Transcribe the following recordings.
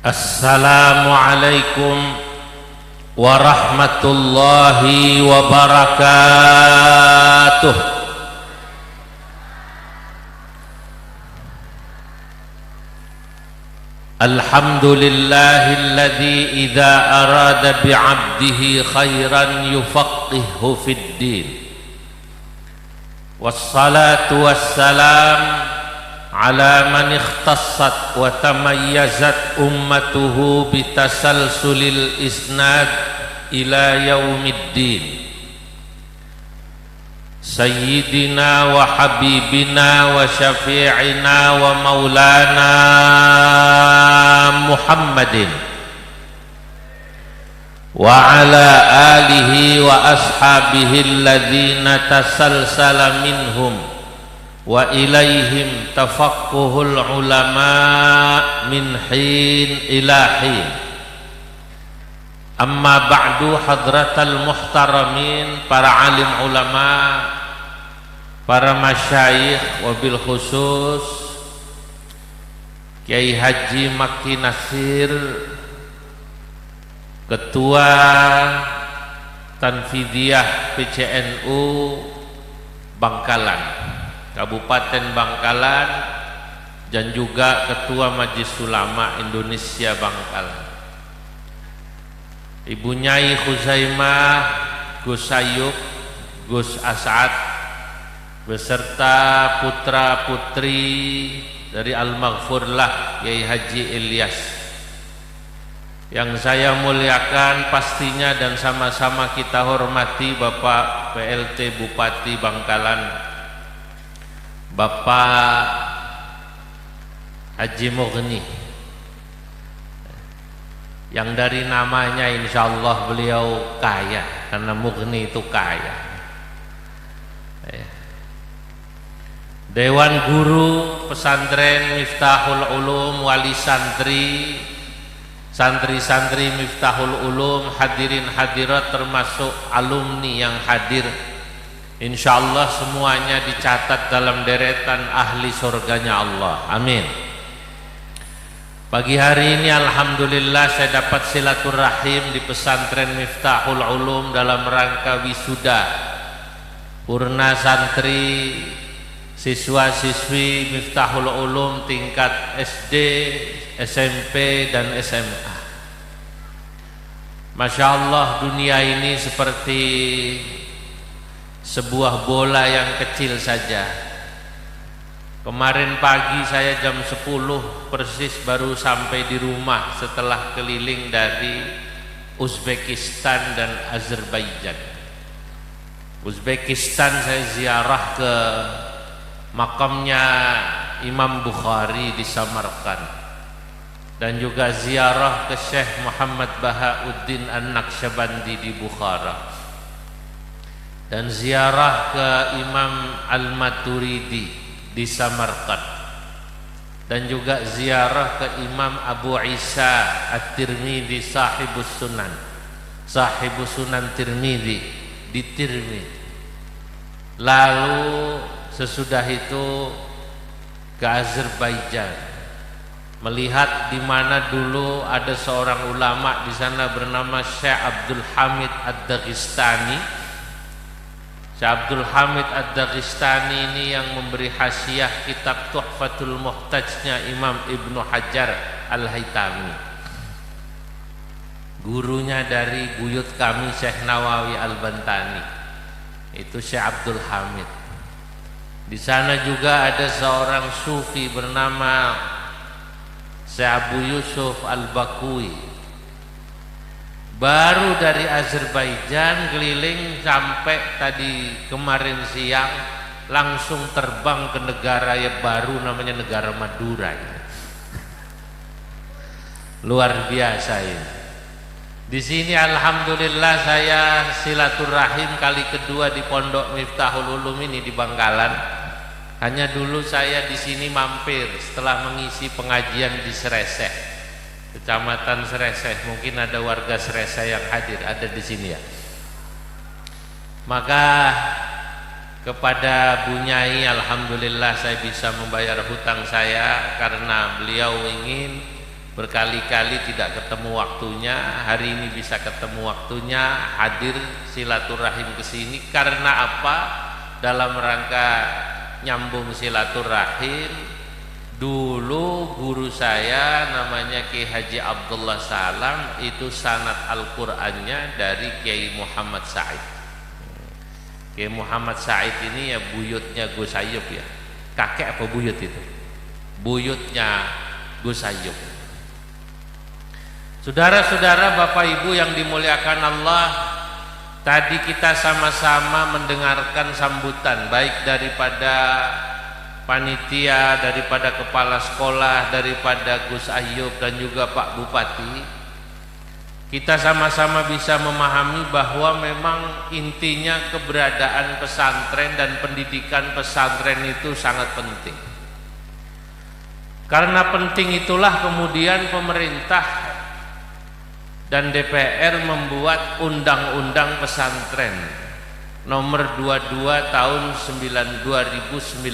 Assalamualaikum warahmatullahi wabarakatuh. Alhamdulillahilladzi idza arada bi'abdihi khairan yufaqqihhu fid din. Wassalatu wassalam ala man ikhtassat wa tamayyazat ummatuhu bitasalsulil isnad ila yaumiddin. Sayyidina wa habibina wa syafi'ina wa maulana Muhammadin wa ala alihi wa ashabihi alladhina tasalsala minhum wa ilaihim tafaqquhul ulama min hin ila hin. Amma ba'du, hadratal muhtaramin, para alim ulama, para masyayikh, wabil khusus Kiai Haji Maki Nasir, Ketua Tanfidiyah PCNU Bangkalan, Kabupaten Bangkalan, dan juga Ketua Majelis Ulama Indonesia Bangkalan, Ibu Nyai Khuzaimah, Gus Sayub, Gus As'ad, beserta putra putri dari Al-Maghfurlah Kiai Haji Ilyas. Yang saya muliakan pastinya dan sama-sama kita hormati Bapak PLT Bupati Bangkalan, Bapak Haji Mughni, yang dari namanya insya Allah beliau kaya, karena Mughni itu kaya. Dewan Guru Pesantren Miftahul Ulum, wali santri, santri-santri Miftahul Ulum, hadirin hadirat termasuk alumni yang hadir, insya Allah semuanya dicatat dalam deretan ahli surganya Allah. Amin. Pagi hari ini alhamdulillah saya dapat silaturahim di pesantren Miftahul Ulum dalam rangka wisuda purna santri siswa-siswi Miftahul Ulum tingkat SD, SMP, dan SMA. Masya Allah, dunia ini seperti sebuah bola yang kecil saja. Kemarin pagi saya jam 10 persis baru sampai di rumah setelah keliling dari Uzbekistan dan Azerbaijan. Uzbekistan saya ziarah ke makamnya Imam Bukhari di Samarkand, dan juga ziarah ke Syekh Muhammad Bahauddin An-Naqsyabandi di Bukhara, dan ziarah ke Imam Al-Maturidi di Samarkand, dan juga ziarah ke Imam Abu Isa At-Tirmidzi sahibus Sunan Tirmidzi di Tirmidzi. Lalu sesudah itu ke Azerbaijan, melihat di mana dulu ada seorang ulama di sana bernama Syekh Abdul Hamid Ad-Daghistani. Syekh Abdul Hamid Ad-Daghistani ini yang memberi hasiah kitab Tuhfatul Muhtajnya Imam Ibnu Hajar Al-Haytami, gurunya dari buyut kami Syekh Nawawi Al-Bantani, itu Syekh Abdul Hamid. Di sana juga ada seorang sufi bernama Syekh Abu Yusuf Al-Bakui. Baru dari Azerbaijan keliling sampai tadi kemarin siang, langsung terbang ke negara yang baru namanya negara Madura. Luar biasa ini. Di sini alhamdulillah saya silaturahim kali kedua di Pondok Miftahul Ulum ini di Bangkalan. Hanya dulu saya di sini mampir setelah mengisi pengajian di Sereseh, Kecamatan Sereseh. Mungkin ada warga Sereseh yang hadir, ada di sini ya. Maka kepada Bu Nyai alhamdulillah saya bisa membayar hutang saya, karena beliau ingin berkali-kali tidak ketemu waktunya, hari ini bisa ketemu waktunya hadir silaturahim ke sini. Karena apa? Dalam rangka nyambung silaturahim. Dulu guru saya namanya Kiai Haji Abdullah Salam, itu sanad Al-Qur'annya dari Kiai Muhammad Said. Kiai Muhammad Said ini ya buyutnya Gus Ayyub ya. Kakek apa buyut itu? Buyutnya Gus Ayyub. Saudara-saudara, Bapak Ibu yang dimuliakan Allah, tadi kita sama-sama mendengarkan sambutan baik daripada panitia, daripada kepala sekolah, daripada Gus Ayyub dan juga Pak Bupati. Kita sama-sama bisa memahami bahwa memang intinya keberadaan pesantren dan pendidikan pesantren itu sangat penting. Karena penting itulah kemudian pemerintah dan DPR membuat undang-undang pesantren nomor 22 tahun 2019.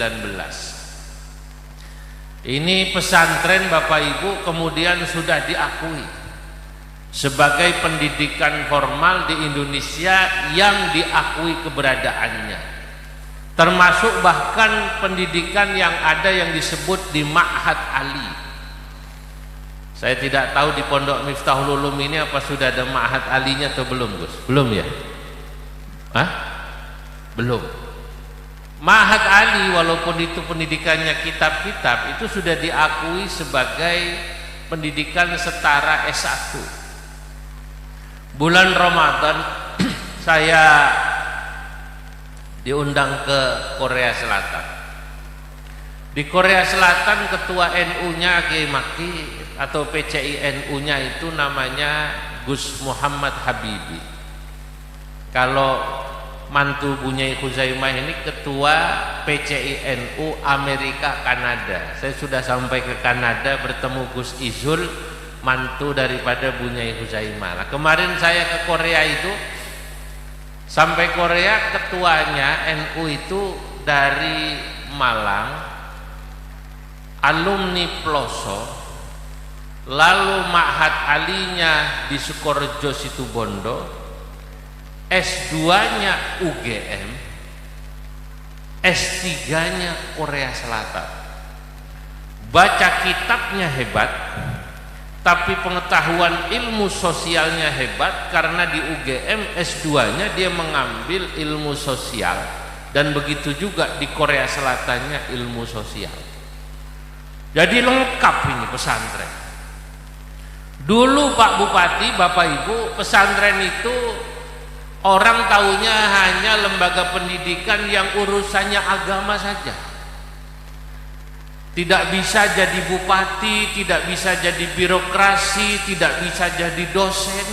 Ini pesantren Bapak Ibu kemudian sudah diakui sebagai pendidikan formal di Indonesia yang diakui keberadaannya, termasuk bahkan pendidikan yang ada yang disebut di Ma'had Ali. Saya tidak tahu di Pondok Miftahul Ulum ini apa sudah ada Ma'had Alinya atau belum, Gus? Belum ya? Hah? Belum. Ma'had Ali walaupun itu pendidikannya kitab-kitab, itu sudah diakui sebagai pendidikan setara S1. Bulan Ramadan saya diundang ke Korea Selatan. Di Korea Selatan ketua NU-nya Kiai Maki atau PCI NU-nya itu namanya Gus Muhammad Habibi. Kalau mantu Bunyai Khuzaimah ini ketua PCI NU Amerika Kanada. Saya sudah sampai ke Kanada bertemu Gus Izul, mantu daripada Bunyai Khuzaimah. Nah, kemarin saya ke Korea itu, sampai Korea ketuanya NU itu dari Malang, alumni Ploso, lalu Ma'had Alinya di Sukorejo Situbondo, S2-nya UGM, S3-nya Korea Selatan. Baca kitabnya hebat, tapi pengetahuan ilmu sosialnya hebat, karena di UGM S2-nya dia mengambil ilmu sosial, dan begitu juga di Korea Selatannya ilmu sosial. Jadi lengkap ini pesantren. Dulu Pak Bupati, Bapak Ibu, pesantren itu orang taunya hanya lembaga pendidikan yang urusannya agama saja. Tidak bisa jadi bupati, tidak bisa jadi birokrasi, tidak bisa jadi dosen.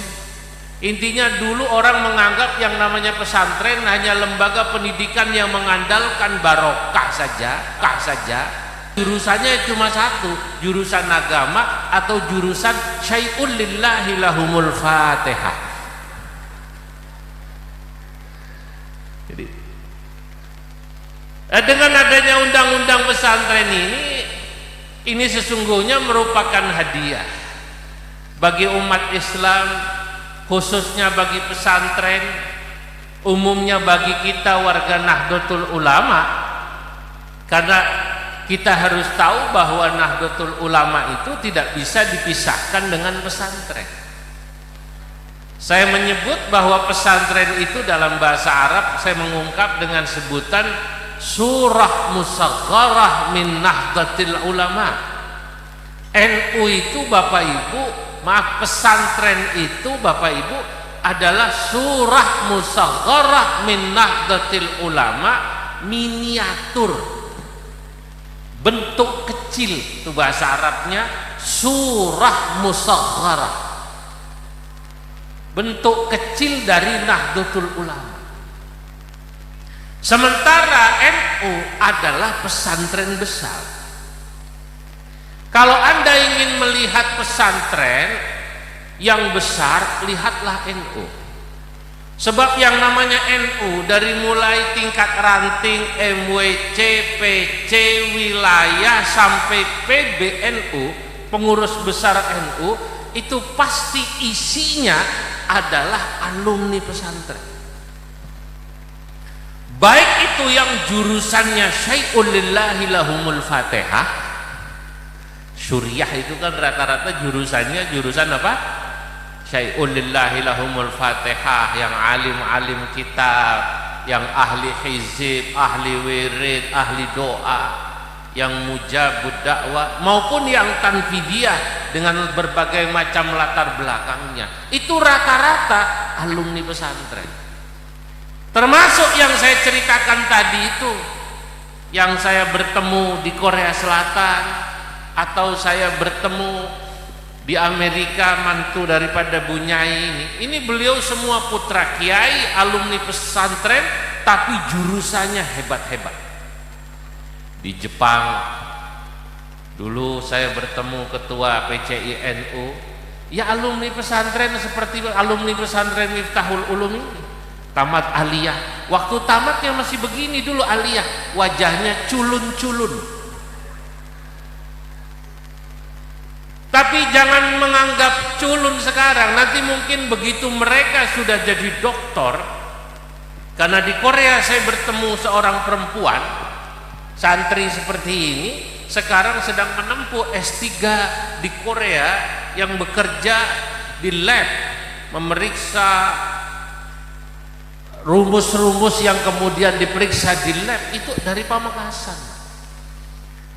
Intinya dulu orang menganggap yang namanya pesantren hanya lembaga pendidikan yang mengandalkan barokah saja, Jurusannya cuma satu, jurusan agama atau jurusan syai'un lillahi lahumul fatihah. Jadi dengan adanya undang-undang pesantren ini sesungguhnya merupakan hadiah bagi umat Islam, khususnya bagi pesantren, umumnya bagi kita warga Nahdlatul Ulama. Karena kita harus tahu bahwa Nahdlatul Ulama itu tidak bisa dipisahkan dengan pesantren. Saya menyebut bahwa pesantren itu dalam bahasa Arab saya mengungkap dengan sebutan surah musagharah min Nahdlatil Ulama. NU itu Bapak Ibu, maaf, pesantren itu Bapak Ibu adalah surah musagharah min Nahdlatil Ulama, miniatur, bentuk kecil, itu bahasa Arabnya surah musagharah, bentuk kecil dari Nahdlatul Ulama. Sementara NU adalah pesantren besar. Kalau Anda ingin melihat pesantren yang besar, lihatlah NU. Sebab yang namanya NU dari mulai tingkat ranting MWC, PC, wilayah sampai PBNU, pengurus besar NU itu pasti isinya adalah alumni pesantren. Baik itu yang jurusannya syai'ul lillahi lahumul fatihah. Syuriah itu kan rata-rata jurusannya jurusan apa? Syai'ul lillahi lahumul fatihah, yang alim-alim kitab, yang ahli hizib, ahli wirid, ahli doa, yang mujabud dakwah, maupun yang tanfidiyah dengan berbagai macam latar belakangnya. Itu rata-rata alumni pesantren. Termasuk yang saya ceritakan tadi itu, yang saya bertemu di Korea Selatan, atau saya bertemu di Amerika, mantu daripada Bu Nyai ini beliau semua putra kiai, alumni pesantren, tapi jurusannya hebat-hebat. Di Jepang dulu saya bertemu ketua PCI NU, ya alumni pesantren seperti alumni pesantren Miftahul Ulum ini, tamat aliyah. Waktu tamatnya masih begini dulu aliyah, wajahnya culun-culun. Tapi jangan menganggap culun sekarang, nanti mungkin begitu mereka sudah jadi doktor. Karena di Korea saya bertemu seorang perempuan santri seperti ini, sekarang sedang menempuh S3 di Korea, yang bekerja di lab memeriksa rumus-rumus yang kemudian diperiksa di lab itu dari Pamekasan.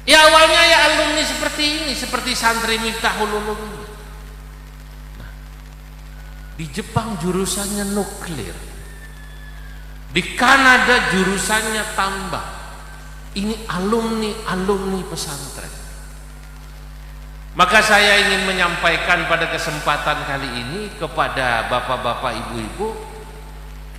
Ya awalnya ya alumni seperti ini, seperti santri Miftahul Ulum ini. Nah, di Jepang jurusannya nuklir, di Kanada jurusannya tambang. Ini alumni pesantren. Maka saya ingin menyampaikan pada kesempatan kali ini kepada bapak-bapak, ibu-ibu,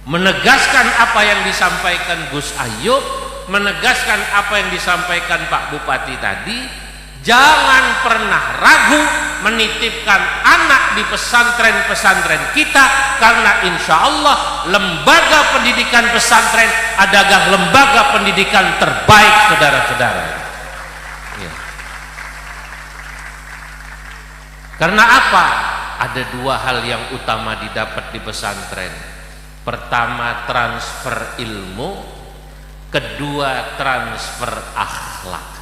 menegaskan apa yang disampaikan Gus Ayub, menegaskan apa yang disampaikan Pak Bupati tadi. Jangan pernah ragu menitipkan anak di pesantren-pesantren kita, karena insya Allah lembaga pendidikan pesantren adalah lembaga pendidikan terbaik, saudara-saudara. Ya. Karena apa? Ada dua hal yang utama didapat di pesantren. Pertama, transfer ilmu. Kedua, transfer akhlak.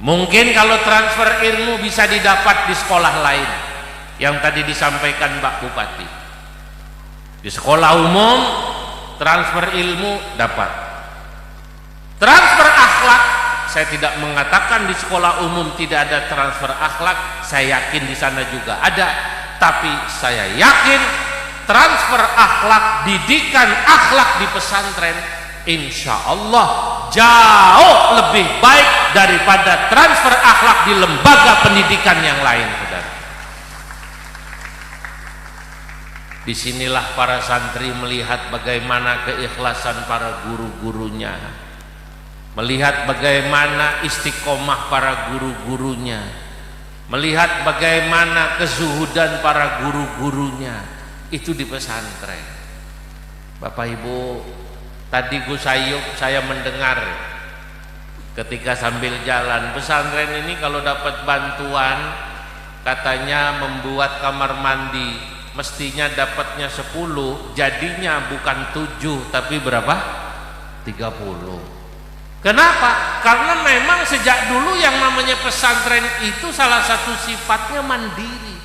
Mungkin kalau transfer ilmu bisa didapat di sekolah lain, yang tadi disampaikan Pak Bupati. Di sekolah umum transfer ilmu dapat. Transfer akhlak, saya tidak mengatakan di sekolah umum tidak ada transfer akhlak, saya yakin di sana juga ada, tapi saya yakin transfer akhlak, didikan akhlak di pesantren insya Allah jauh lebih baik daripada transfer akhlak di lembaga pendidikan yang lain, saudara. Disinilah para santri melihat bagaimana keikhlasan para guru-gurunya, melihat bagaimana istiqomah para guru-gurunya, melihat bagaimana kezuhudan para guru-gurunya. Itu di pesantren. Bapak Ibu, tadi Gus Ayub saya mendengar ketika sambil jalan, pesantren ini kalau dapat bantuan katanya membuat kamar mandi, mestinya dapatnya 10, jadinya bukan 7 tapi berapa? 30. Kenapa? Karena memang sejak dulu yang namanya pesantren itu salah satu sifatnya mandiri.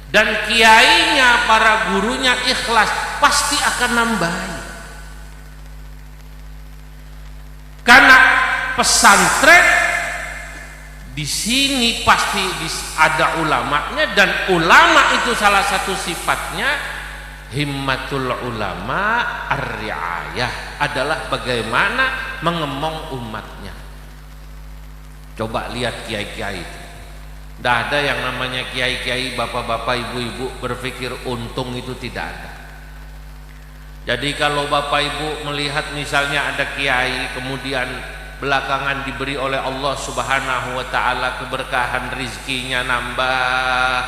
Dan kiainya, para gurunya ikhlas, pasti akan nambahi. Karena pesantren di sini pasti ada ulamanya, dan ulama itu salah satu sifatnya himmatul ulama ar-riayah, adalah bagaimana mengemong umatnya. Coba lihat kiai-kiai itu. Tidak ada yang namanya kiai-kiai, bapak-bapak, ibu-ibu berpikir untung, itu tidak ada. Jadi kalau bapak ibu melihat misalnya ada kiai kemudian belakangan diberi oleh Allah Subhanahu wa ta'ala keberkahan, rizkinya nambah,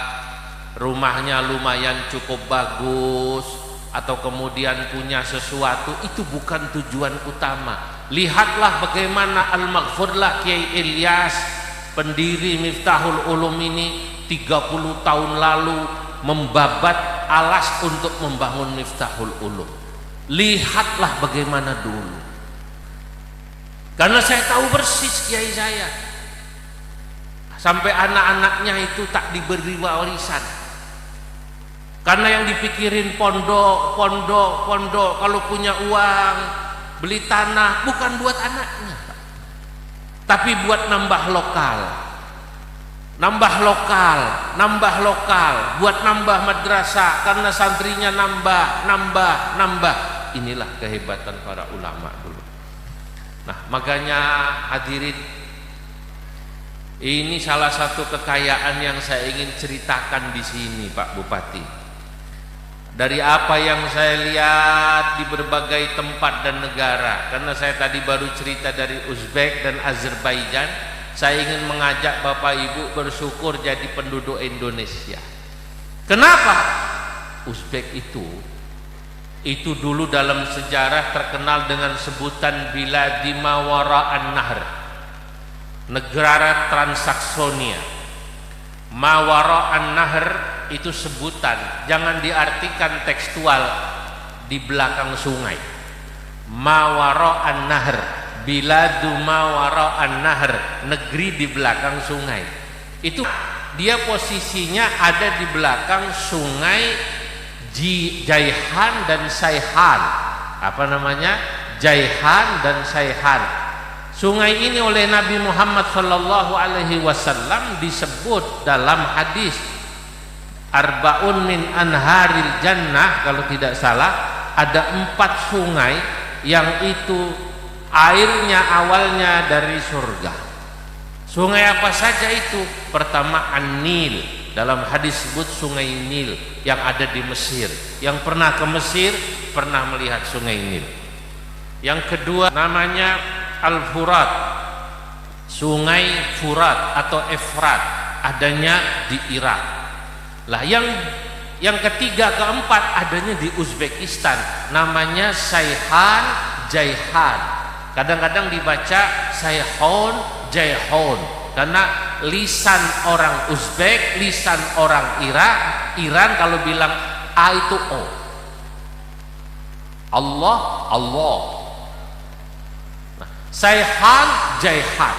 rumahnya lumayan cukup bagus, atau kemudian punya sesuatu, itu bukan tujuan utama. Lihatlah bagaimana Al-Maghfurlah Kiai Ilyas pendiri Miftahul Ulum ini 30 tahun lalu membabat alas untuk membangun Miftahul Ulum. Lihatlah bagaimana dulu. Karena saya tahu persis kiai saya. Sampai anak-anaknya itu tak diberi warisan. Karena yang dipikirin pondok. Kalau punya uang beli tanah bukan buat anaknya, tapi buat nambah lokal, buat nambah madrasah, karena santrinya nambah. Inilah kehebatan para ulama dulu. Nah, makanya hadirin, ini salah satu kekayaan yang saya ingin ceritakan di sini, Pak Bupati. Dari apa yang saya lihat di berbagai tempat dan negara, karena saya tadi baru cerita dari Uzbek dan Azerbaijan, saya ingin mengajak Bapak Ibu bersyukur jadi penduduk Indonesia. Kenapa? Uzbek itu dulu dalam sejarah terkenal dengan sebutan Biladi ma wara'an nahr, negara Transaksonia. Ma wara'an nahr itu sebutan, jangan diartikan tekstual di belakang sungai. Ma wara'an nahr, biladu ma wara'an nahr, negeri di belakang sungai. Itu dia posisinya ada di belakang sungai Jaihan dan Saihan. Apa namanya? Jaihan dan Saihan. Sungai ini oleh Nabi Muhammad sallallahu alaihi wasallam disebut dalam hadis Arba'un min anharil jannah, kalau tidak salah ada 4 sungai yang itu airnya awalnya dari surga. Sungai apa saja itu? Pertama An-Nil, dalam hadis sebut sungai Nil yang ada di Mesir. Yang pernah ke Mesir pernah melihat sungai Nil. Yang kedua namanya Al-Furat, sungai Furat atau Efrat, adanya di Irak. Lah yang ketiga keempat adanya di Uzbekistan, namanya Saihan Jaihan. Kadang-kadang dibaca Saihon Jaihon karena lisan orang Uzbek, lisan orang Iran kalau bilang A itu O. Allah. Nah, Saihan Jaihan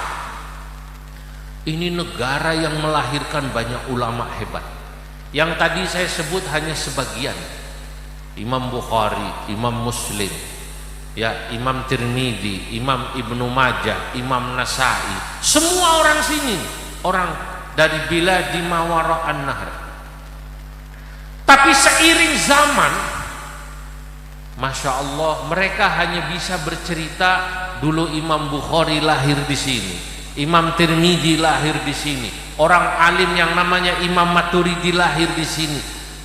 ini negara yang melahirkan banyak ulama hebat. Yang tadi saya sebut hanya sebagian. Imam Bukhari, Imam Muslim, ya, Imam Tirmidzi, Imam Ibnu Majah, Imam Nasai, semua orang sini, orang dari biladi ma wara'an nahr. Tapi seiring zaman, Masya Allah, mereka hanya bisa bercerita dulu Imam Bukhari lahir di sini, Imam Tirmidzi lahir di sini, orang alim yang namanya Imam Maturidi lahir di sini.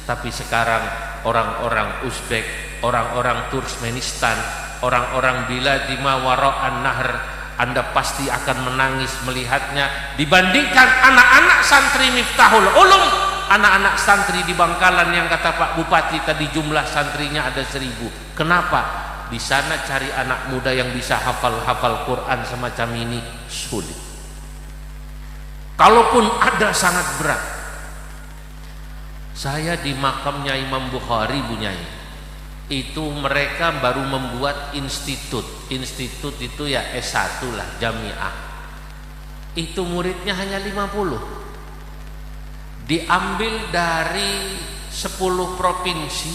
Tapi sekarang orang-orang Uzbek, orang-orang Turkmenistan, orang-orang biladi ma wara'an nahr, Anda pasti akan menangis melihatnya dibandingkan anak-anak santri Miftahul Ulum, anak-anak santri di Bangkalan yang kata Pak Bupati tadi jumlah santrinya ada 1000. Kenapa? Di sana cari anak muda yang bisa hafal Quran semacam ini sulit. Kalaupun ada sangat berat. Saya di makamnya Imam Bukhari, Bu Nyai, itu mereka baru membuat institut itu ya S1 lah, jamiah. Itu muridnya hanya 50, diambil dari 10 provinsi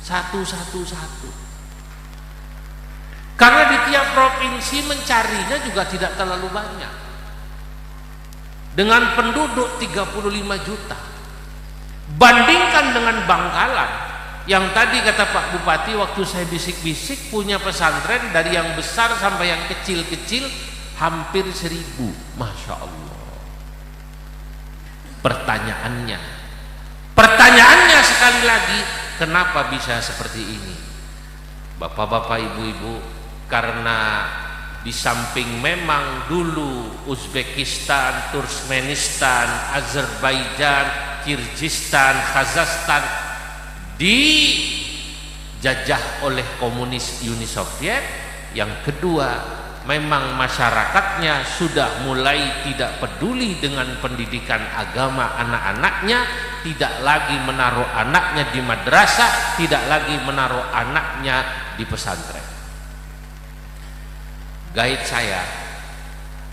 satu. Karena di tiap provinsi mencarinya juga tidak terlalu banyak. Dengan penduduk 35 juta, bandingkan dengan Bangkalan yang tadi kata Pak Bupati waktu saya bisik-bisik punya pesantren dari yang besar sampai yang kecil-kecil hampir 1000. Masya Allah. Pertanyaannya sekali lagi, kenapa bisa seperti ini? Bapak-bapak, ibu-ibu, karena di samping memang dulu Uzbekistan, Turkmenistan, Azerbaijan, Kirgistan, Kazakhstan dijajah oleh komunis Uni Soviet. Yang kedua, memang masyarakatnya sudah mulai tidak peduli dengan pendidikan agama anak-anaknya, tidak lagi menaruh anaknya di madrasah, tidak lagi menaruh anaknya di pesantren. Guide saya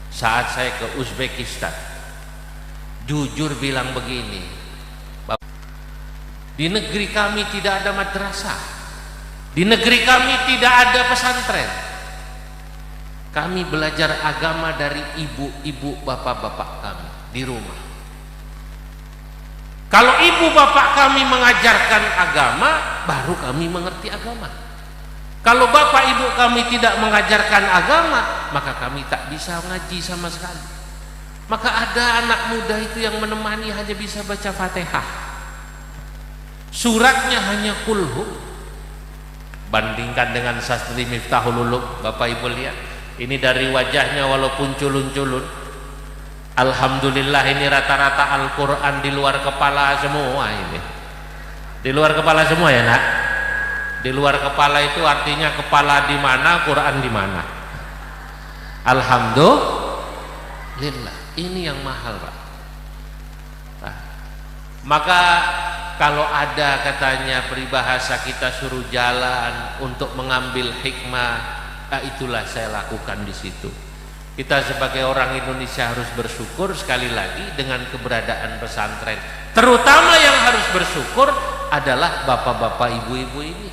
saat saya ke Uzbekistan jujur bilang begini, di negeri kami tidak ada madrasah, di negeri kami tidak ada pesantren. Kami belajar agama dari ibu-ibu bapak-bapak kami di rumah. Kalau ibu bapak kami mengajarkan agama, baru kami mengerti agama. Kalau bapak ibu kami tidak mengajarkan agama, maka kami tak bisa ngaji sama sekali. Maka ada anak muda itu yang menemani hanya bisa baca Fatihah, suratnya hanya kulhu. Bandingkan dengan sastri Miftahul Ulum, bapak ibu lihat, ini dari wajahnya walaupun culun-culun, alhamdulillah ini rata-rata Al-Quran di luar kepala semua. Ini di luar kepala semua ya nak. Di luar kepala itu artinya kepala di mana, Quran di mana. Alhamdulillah, ini yang mahal Pak. Nah, maka kalau ada katanya peribahasa kita suruh jalan untuk mengambil hikmah, nah itulah saya lakukan di situ. Kita sebagai orang Indonesia harus bersyukur sekali lagi dengan keberadaan pesantren. Terutama yang harus bersyukur adalah bapak-bapak ibu-ibu ini.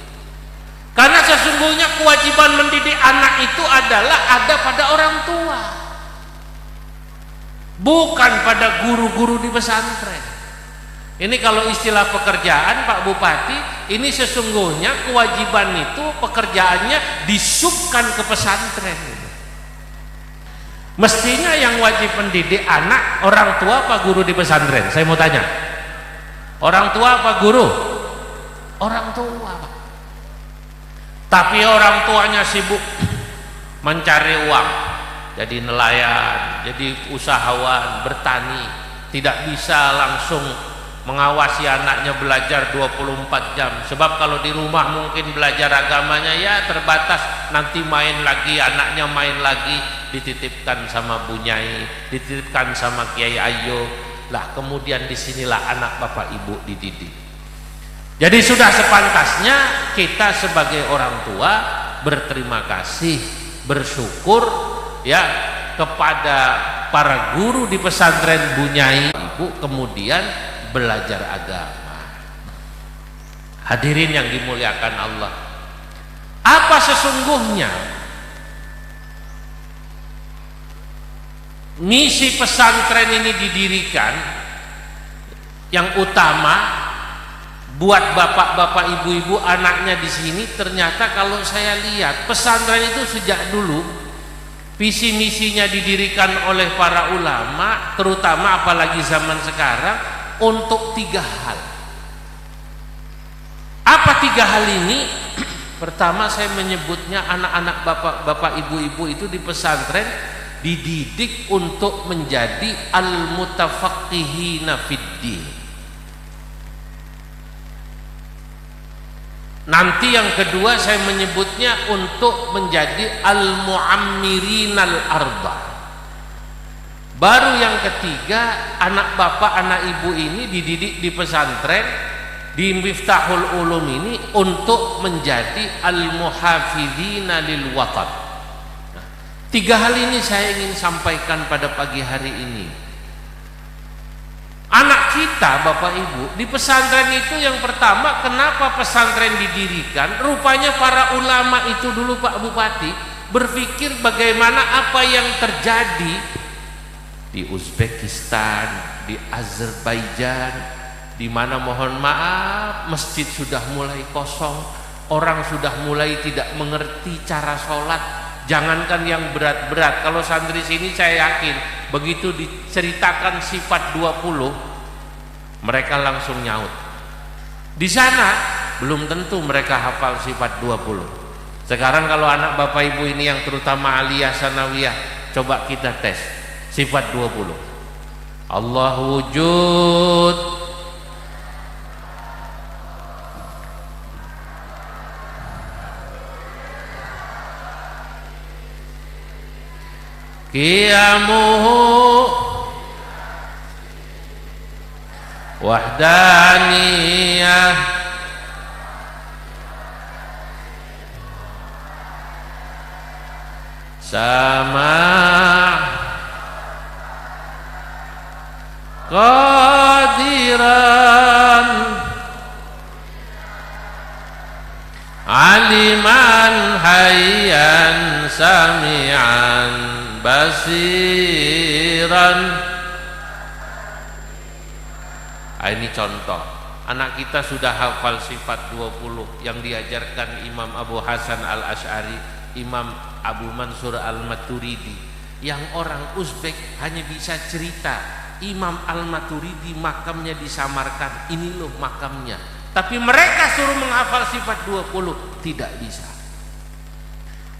Karena sesungguhnya kewajiban mendidik anak itu adalah ada pada orang tua, bukan pada guru-guru di pesantren. Ini kalau istilah pekerjaan Pak Bupati, ini sesungguhnya kewajiban itu pekerjaannya disubkan ke pesantren. Mestinya yang wajib mendidik anak orang tua apa guru di pesantren? Saya mau tanya, orang tua apa guru? Orang tua Pak. Tapi orang tuanya sibuk mencari uang, jadi nelayan, jadi usahawan, bertani, tidak bisa langsung mengawasi anaknya belajar 24 jam. Sebab kalau di rumah mungkin belajar agamanya ya terbatas, nanti main lagi, anaknya main lagi, dititipkan sama Bu Nyai, dititipkan sama Kiai Ayo. Lah kemudian disinilah anak bapak ibu dididik. Jadi sudah sepantasnya kita sebagai orang tua berterima kasih, bersyukur ya kepada para guru di pesantren Bu Nyai Ibu, kemudian belajar agama. Hadirin yang dimuliakan Allah, apa sesungguhnya misi pesantren ini didirikan? Yang utama buat bapak-bapak ibu-ibu anaknya di sini, ternyata kalau saya lihat pesantren itu sejak dulu visi misinya didirikan oleh para ulama, terutama apalagi zaman sekarang, untuk 3 hal. Apa 3 hal ini? Pertama, saya menyebutnya anak-anak bapak-bapak ibu-ibu itu di pesantren dididik untuk menjadi al-mutafaqqihina fid-din. Nanti yang kedua saya menyebutnya untuk menjadi al-mu'ammirinal arda. Baru yang ketiga, anak bapak anak ibu ini dididik di pesantren di Miftahul Ulum ini untuk menjadi al-muhafidhina lil watan. Nah, 3 hal ini saya ingin sampaikan pada pagi hari ini. Anak kita bapak ibu di pesantren itu, yang pertama, kenapa pesantren didirikan? Rupanya para ulama itu dulu Pak Bupati berpikir bagaimana apa yang terjadi di Uzbekistan, di Azerbaijan, di mana mohon maaf masjid sudah mulai kosong, orang sudah mulai tidak mengerti cara sholat. Jangankan yang berat-berat, kalau santri sini saya yakin begitu diceritakan sifat 20 mereka langsung nyaut. Di sana belum tentu mereka hafal sifat 20. Sekarang kalau anak bapak ibu ini yang terutama aliyah sanawiyah, coba kita tes sifat 20. Allah wujud, qiyamuhu wahdaniyah sama' qadiran aliman hayyan sami'an basiran. Ini contoh, anak kita sudah hafal sifat 20 yang diajarkan Imam Abu Hasan Al-Asy'ari, Imam Abu Mansur Al-Maturidi. Yang orang Uzbek hanya bisa cerita Imam Al-Maturidi makamnya disamarkan, ini loh makamnya. Tapi mereka suruh menghafal sifat 20, tidak bisa.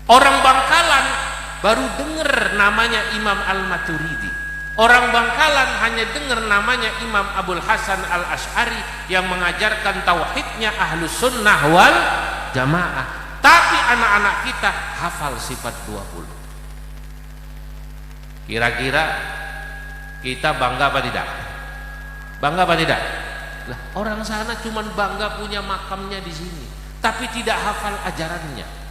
Orang Bangkalan baru dengar namanya Imam Al-Maturidi. Orang Bangkalan hanya dengar namanya Imam Abul Hasan Al-Asy'ari yang mengajarkan tauhidnya Ahlus Sunnah wal Jamaah. Tapi anak-anak kita hafal sifat 20. Kira-kira kita bangga apa tidak? Bangga apa tidak? Lah, orang sana cuma bangga punya makamnya di sini, tapi tidak hafal ajarannya.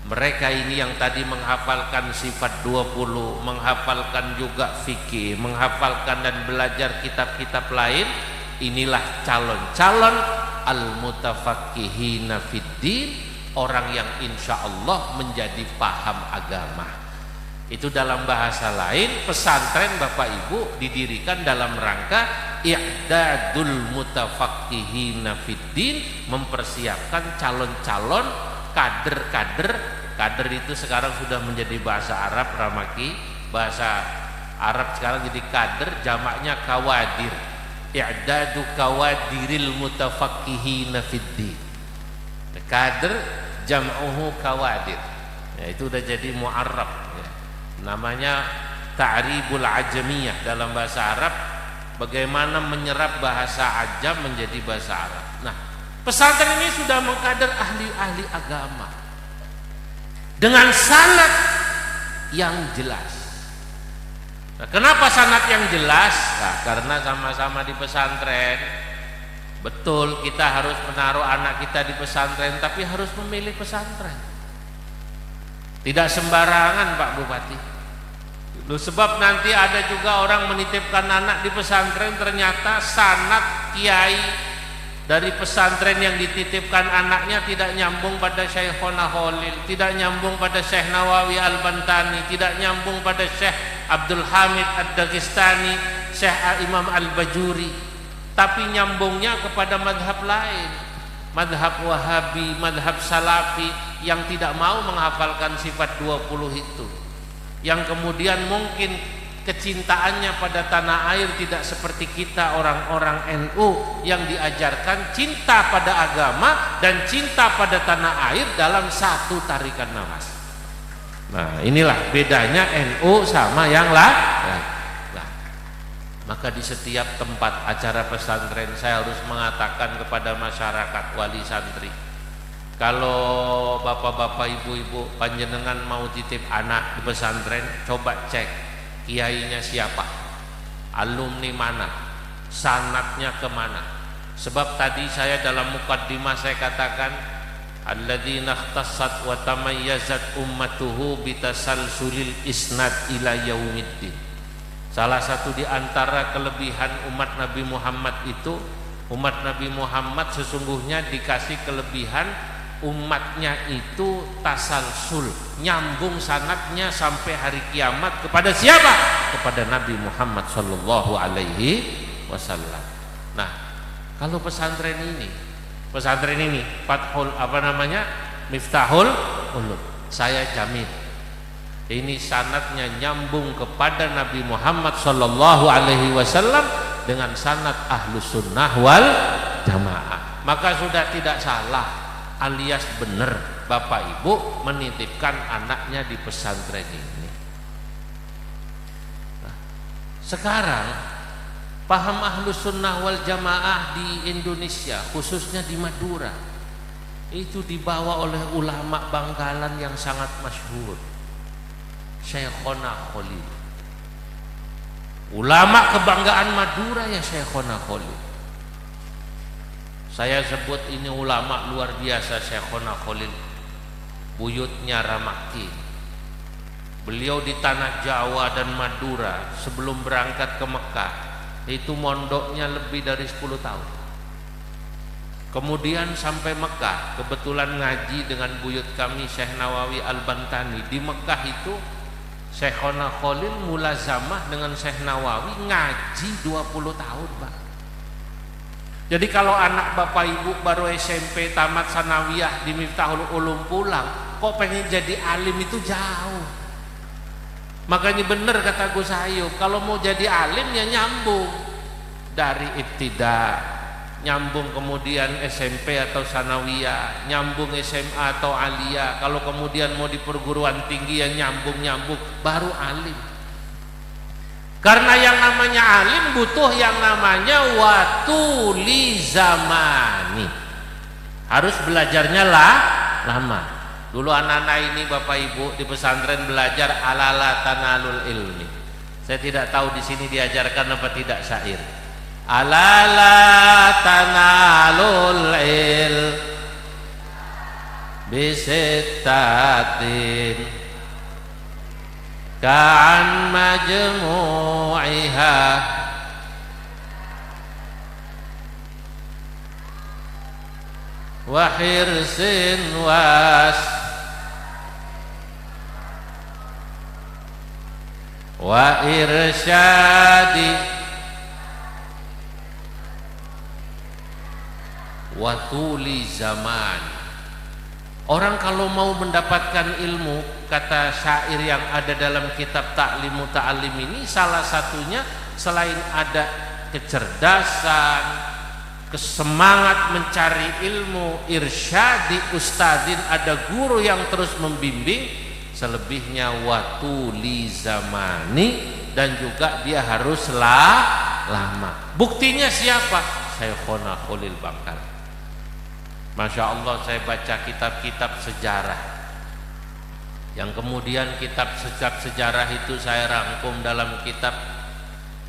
Mereka ini yang tadi menghafalkan sifat 20, menghafalkan juga fikih, menghafalkan dan belajar kitab-kitab lain, inilah calon-calon al-mutafaqqihina fiddin, orang yang insya Allah menjadi paham agama. Itu dalam bahasa lain, pesantren Bapak Ibu didirikan dalam rangka i'dadul mutafaqqihina fiddin, mempersiapkan calon-calon kader-kader. Kader itu sekarang sudah menjadi bahasa Arab, Ramaki. Bahasa Arab sekarang jadi kader, jamaknya kawadir. I'dadu kawadiril mutafaqqihina fiddin. Kader jam'uhu kawadir. Ya, itu udah jadi mu'arrab ya. Namanya ta'ribul ajamiyah dalam bahasa Arab, bagaimana menyerap bahasa ajam menjadi bahasa Arab. Nah, pesantren ini sudah mengkader ahli-ahli agama dengan sanad yang jelas. Nah, kenapa sanad yang jelas? Nah, karena sama-sama di pesantren. Betul, kita harus menaruh anak kita di pesantren, tapi harus memilih pesantren. Tidak sembarangan, Pak Bupati. Loh, sebab nanti ada juga orang menitipkan anak di pesantren, ternyata sanad kiai dari pesantren yang dititipkan anaknya tidak nyambung pada Syekhona Khalil, tidak nyambung pada Syekh Nawawi Al-Bantani, tidak nyambung pada Syekh Abdul Hamid Ad-Dagestani, Syekh Imam Al-Bajuri, tapi nyambungnya kepada madhab lain, madhab Wahabi, madhab Salafi, yang tidak mau menghafalkan sifat 20 itu, yang kemudian mungkin kecintaannya pada tanah air tidak seperti kita orang-orang NU yang diajarkan cinta pada agama dan cinta pada tanah air dalam satu tarikan nafas. Nah, inilah bedanya NU sama yang lain. Nah, maka di setiap tempat acara pesantren saya harus mengatakan kepada masyarakat wali santri, kalau bapak-bapak, ibu-ibu panjenengan mau titip anak di pesantren, coba cek kiainya siapa, alumni mana, sanadnya kemana. Sebab tadi saya dalam mukaddimah saya katakan, alladzina ikhtassat wa tamayyazat ummatuhu bitasalsulil isnad ila yaumiddin. Salah satu di antara kelebihan umat Nabi Muhammad itu, umat Nabi Muhammad sesungguhnya dikasih kelebihan umatnya itu tasalsul, nyambung sanadnya sampai hari kiamat kepada siapa? Kepada Nabi Muhammad sallallahu alaihi wasallam. Nah, kalau pesantren ini Fathul Miftahul Ulum, saya jamin ini sanadnya nyambung kepada Nabi Muhammad sallallahu alaihi wasallam dengan sanad Ahlus Sunnah wal Jamaah. Maka sudah tidak salah alias benar Bapak Ibu menitipkan anaknya di pesantren ini. Nah, sekarang paham Ahlus Sunnah wal Jamaah di Indonesia, khususnya di Madura, itu dibawa oleh ulama Bangkalan yang sangat masyhur. Syekhona Khalil. Ulama kebanggaan Madura ya Syekhona Khalil. Saya sebut ini ulama luar biasa Syekhona Khalil. Buyutnya Ramaki. Beliau di tanah Jawa dan Madura sebelum berangkat ke Mekah itu mondoknya lebih dari 10 tahun. Kemudian sampai Mekah, kebetulan ngaji dengan buyut kami Syekh Nawawi Al-Bantani. Di Mekah itu Syekhona Khalil mulazamah dengan Syekh Nawawi ngaji 20 tahun, Pak. Jadi kalau anak bapak ibu baru SMP tamat sanawiyah di Miftahul Ulum pulang, kok pengen jadi alim itu jauh. Makanya bener kata Gus Hayub, kalau mau jadi alim ya nyambung dari ibtida, nyambung kemudian SMP atau sanawiyah, nyambung SMA atau aliyah. Kalau kemudian mau di perguruan tinggi ya nyambung baru alim. Karena yang namanya alim butuh yang namanya watuli zamani. Harus belajarnya lama. Dulu anak-anak ini bapak ibu di pesantren belajar alala tanalul ilmi. Saya tidak tahu di sini diajarkan apa tidak syair. Alala tanalul il bisittatin ka'an majmu'iha wa hirsin wa irsyadi wa tuli zaman. Orang kalau mau mendapatkan ilmu, kata syair yang ada dalam kitab Ta'limu Ta'alim ini, salah satunya selain ada kecerdasan, kesemangat mencari ilmu, irsyadi ustadzin, ada guru yang terus membimbing, selebihnya watuli zamani, dan juga dia harus lama. Buktinya siapa? Syekhona Khalil Bangkalan. Masya Allah, saya baca kitab-kitab sejarah, yang kemudian kitab sejarah itu saya rangkum dalam kitab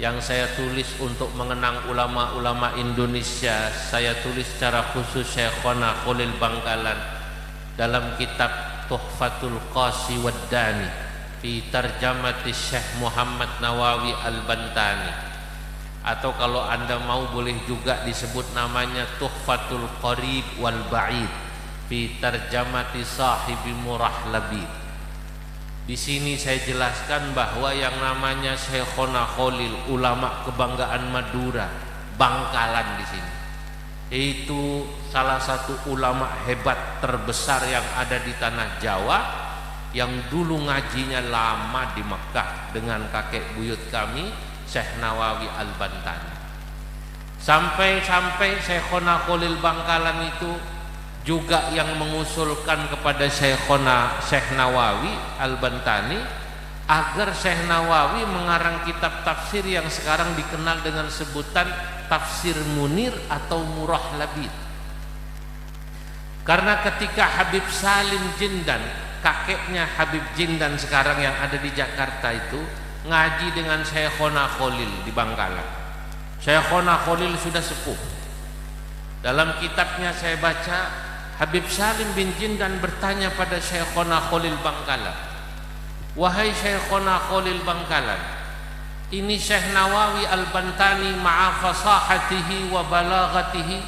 yang saya tulis untuk mengenang ulama-ulama Indonesia. Saya tulis secara khusus Syekhona Khalil Bangkalan dalam kitab Tuhfatul Qasi Waddani fi tarjamati Syekh Muhammad Nawawi Al-Bantani, atau kalau Anda mau boleh juga disebut namanya Tuhfatul Qarib wal Ba'id fi tarjamati sahibi Murah Labid. Di sini saya jelaskan bahwa yang namanya Syekhona Khalil, ulama kebanggaan Madura, Bangkalan di sini, itu salah satu ulama hebat terbesar yang ada di tanah Jawa, yang dulu ngajinya lama di Mekah dengan kakek buyut kami Syekh Nawawi Al-Bantani. Sampai-sampai Syekhona Khalil Bangkalan itu juga yang mengusulkan kepada Syekh Nawawi Al-Bantani agar Syekh Nawawi mengarang kitab tafsir yang sekarang dikenal dengan sebutan Tafsir Munir atau Murah Labid. Karena ketika Habib Salim Jindan, kakeknya Habib Jindan sekarang yang ada di Jakarta itu, ngaji dengan Syekhona Khalil di Bangkalan. Syekhona Khalil sudah sepuh. Dalam kitabnya saya baca, Habib Salim bin Jindan bertanya pada Syekhona Khalil Bangkalan, "Wahai Syekhona Khalil Bangkalan, ini Syekh Nawawi Al-Bantani ma'a fasahatihi wa balaghatihi,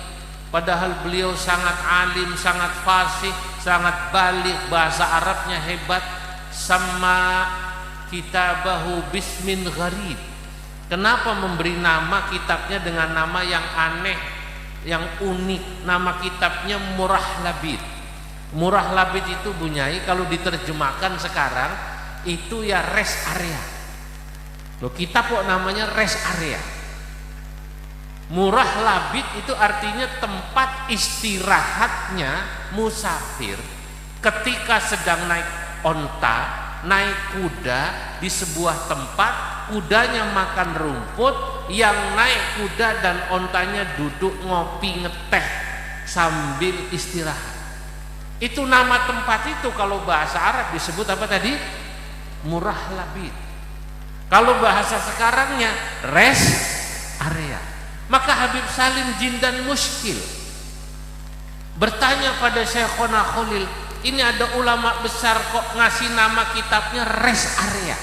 padahal beliau sangat alim, sangat fasih, sangat balik, bahasa Arabnya hebat, sama kitabahu bismin gharib. Kenapa memberi nama kitabnya dengan nama yang aneh, yang unik? Nama kitabnya Murah Labid. Murah Labid itu bunyai kalau diterjemahkan sekarang itu ya rest area. Loh, kitab kok namanya rest area. Murah Labid itu artinya tempat istirahatnya musafir ketika sedang naik onta, naik kuda di sebuah tempat, kudanya makan rumput, yang naik kuda dan ontanya duduk ngopi ngeteh sambil istirahat. Itu nama tempat itu kalau bahasa Arab disebut apa tadi? murah labid. Kalau bahasa sekarangnya rest area. Maka Habib Salim Jindan Muskil bertanya pada Syekhona Khalil, ini ada ulama besar kok ngasih nama kitabnya rest area.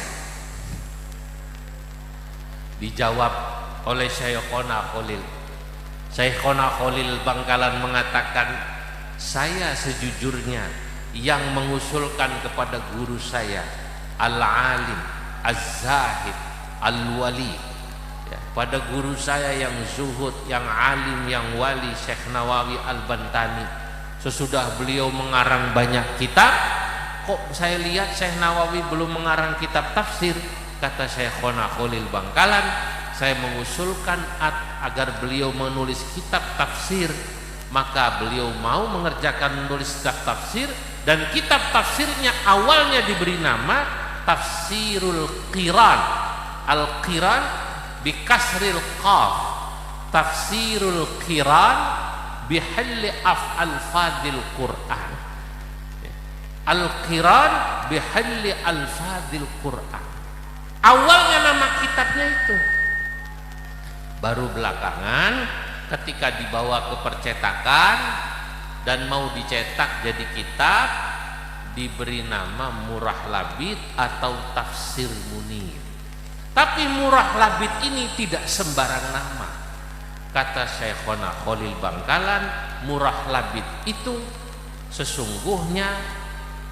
Dijawab oleh Syekhona Khalil. Syekhona Khalil Bangkalan mengatakan, saya sejujurnya yang mengusulkan kepada guru saya Al-Alim Az-Zahid Al-Wali, pada guru saya yang zuhud, yang alim, yang wali, Syekh Nawawi Al-Bantani. Sesudah beliau mengarang banyak kitab, kok saya lihat Syekh Nawawi belum mengarang kitab tafsir. Kata Syekhona Khalil Bangkalan, saya mengusulkan agar beliau menulis kitab tafsir. Maka beliau mau mengerjakan menulis kitab tafsir, dan kitab tafsirnya awalnya diberi nama Tafsirul Qiran. Al-Qiran bikasril qaf, Tafsirul Qiran bihalli af'al fadil Qur'an. Al-Qiran bihalli al-fadil Qur'an. Awalnya nama kitabnya itu. Baru belakangan ketika dibawa ke percetakan dan mau dicetak jadi kitab, diberi nama Murah Labid atau Tafsir Munir. Tapi Murah Labid ini tidak sembarang nama. Kata Syekhona Khalil Bangkalan, Murah Labid itu sesungguhnya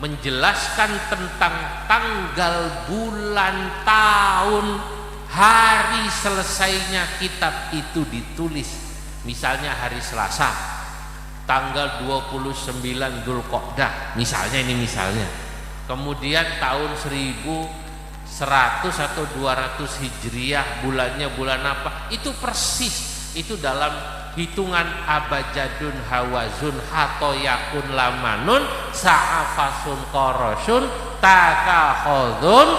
menjelaskan tentang tanggal, bulan, tahun, hari selesainya kitab itu ditulis. Misalnya hari Selasa, tanggal 29 Dzulqa'dah, misalnya ini misalnya. Kemudian tahun 1100 atau 200 Hijriah, bulannya bulan apa? Itu persis. Itu dalam hitungan abajadun hawazun hatoyakun lamanun sa'afasun korosun takahodun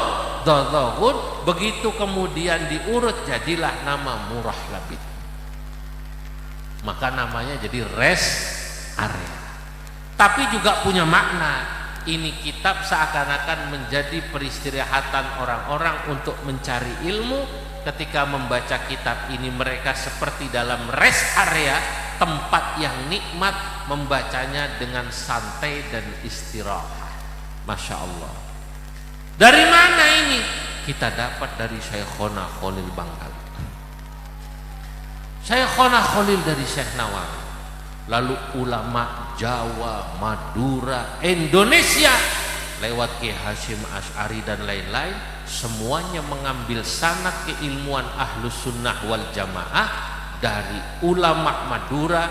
dodogun. Begitu kemudian diurut, jadilah nama Murah Labid. Maka namanya jadi rest area. Tapi juga punya makna. Ini kitab seakan-akan menjadi peristirahatan orang-orang untuk mencari ilmu. Ketika membaca kitab ini, mereka seperti dalam rest area, tempat yang nikmat, membacanya dengan santai dan istirahat. Masya Allah. Dari mana ini? Kita dapat dari Syekhona Khalil Bangkalan. Syekhona Khalil dari Syekh Nawawi. Lalu ulama Jawa, Madura, Indonesia lewat Ki Hasyim Asy'ari dan lain-lain, semuanya mengambil sanad keilmuan Ahlus Sunnah wal Jamaah dari ulama Madura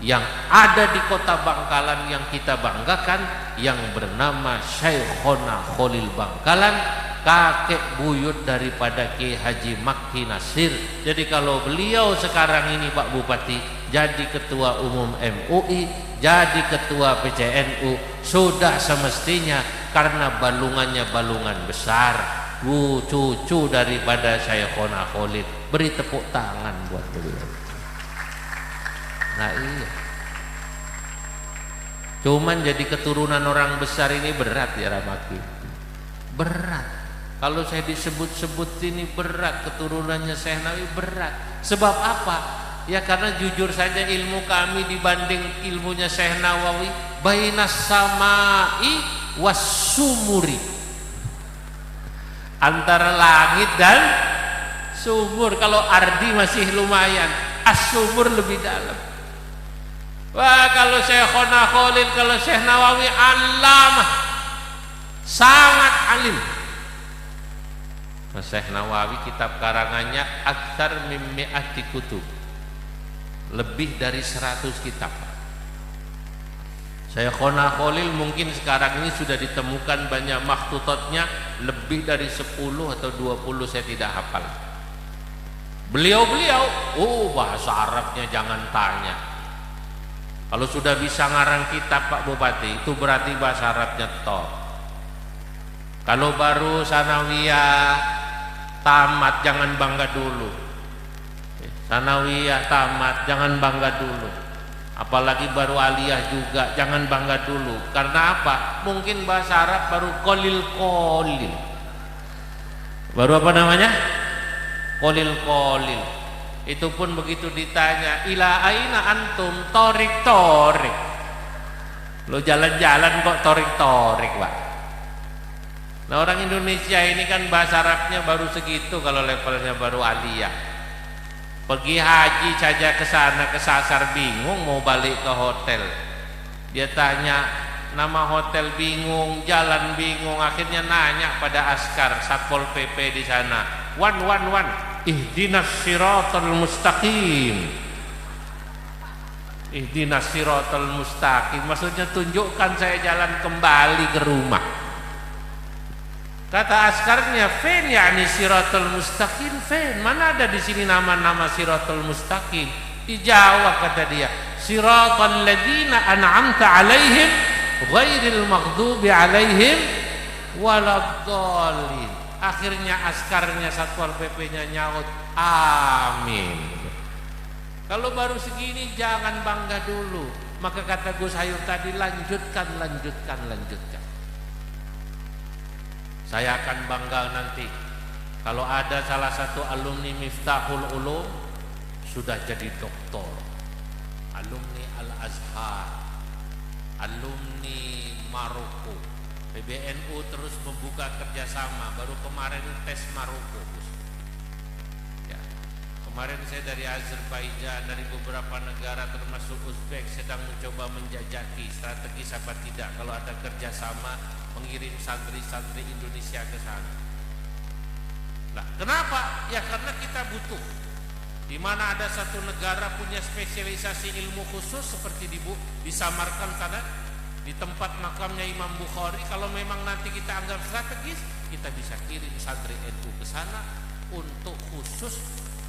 yang ada di kota Bangkalan yang kita banggakan, yang bernama Syekhona Khalil Bangkalan, kakek buyut daripada Ki Haji Makki Nasir. Jadi kalau beliau sekarang ini Pak Bupati jadi ketua umum MUI, jadi ketua PCNU, sudah semestinya karena balungannya balungan besar, cucu daripada Syekhona Khalil. Beri tepuk tangan buat beliau. Nah iya, cuman jadi keturunan orang besar ini berat ya Ramaki, berat. Kalau saya disebut-sebut ini berat, keturunannya Syekh Nawawi berat. Sebab apa? Ya karena jujur saja ilmu kami dibanding ilmunya Syekh Nawawi bainas samai wassumuri, antara langit dan sumur. Kalau ardi masih lumayan, as-sumur lebih dalam. Wah kalau Syekhona Khalil, kalau Syekh Nawawi alamah, sangat alim. Syekh Nawawi kitab karangannya aktsar min mi'ati kutub, lebih dari 100 kitab. Syekhona Khalil mungkin sekarang ini sudah ditemukan banyak makhtutotnya, lebih dari 10 atau 20, saya tidak hafal. Beliau bahasa Arabnya jangan tanya. Kalau sudah bisa ngarang kitab Pak Bupati, itu berarti bahasa Arabnya top. Kalau baru sanawiyah tamat, jangan bangga dulu. Sanawiyah tamat, jangan bangga dulu. Apalagi baru aliyah juga, jangan bangga dulu. Karena apa? Mungkin bahasa Arab baru kolil. Baru apa namanya? Kolil. Itu pun begitu ditanya, ila aina antum, torik. Lo jalan-jalan kok torik, Pak. Nah, orang Indonesia ini kan bahasa Arabnya baru segitu kalau levelnya baru aliyah. Pergi haji saja ke sana kesasar bingung mau balik ke hotel. Dia tanya nama hotel bingung, jalan bingung, akhirnya nanya pada askar Satpol PP di sana. Wan, ihdinas siratal mustaqim. Ihdinas siratal mustaqim maksudnya tunjukkan saya jalan kembali ke rumah. Kata askarnya, "Fen yakni siratal mustaqim, fen? Mana ada di sini nama-nama siratal mustaqim?" Dijawab kata dia, "Siratal ladzina an'amta 'alaihim ghairil maghdubi 'alaihim waladdallin." Akhirnya askarnya Satpol PP-nya nyaut, "Amin." Kalau baru segini jangan bangga dulu. Maka kata Gus Hayur tadi, lanjutkan. Saya akan bangga nanti kalau ada salah satu alumni Miftahul Ulum sudah jadi doktor, alumni Al-Azhar, alumni Maroko. PBNU terus membuka kerjasama. Baru kemarin tes Maroko, ya. Kemarin saya dari Azerbaijan, dari beberapa negara termasuk Uzbek sedang mencoba menjajaki strategi apa tidak kalau ada kerjasama mengirim santri-santri Indonesia ke sana. Nah, kenapa? Ya karena kita butuh. Di mana ada satu negara punya spesialisasi ilmu khusus seperti di Samarkand sana, di tempat makamnya Imam Bukhari. Kalau memang nanti kita anggap strategis, kita bisa kirim santri NU ke sana untuk khusus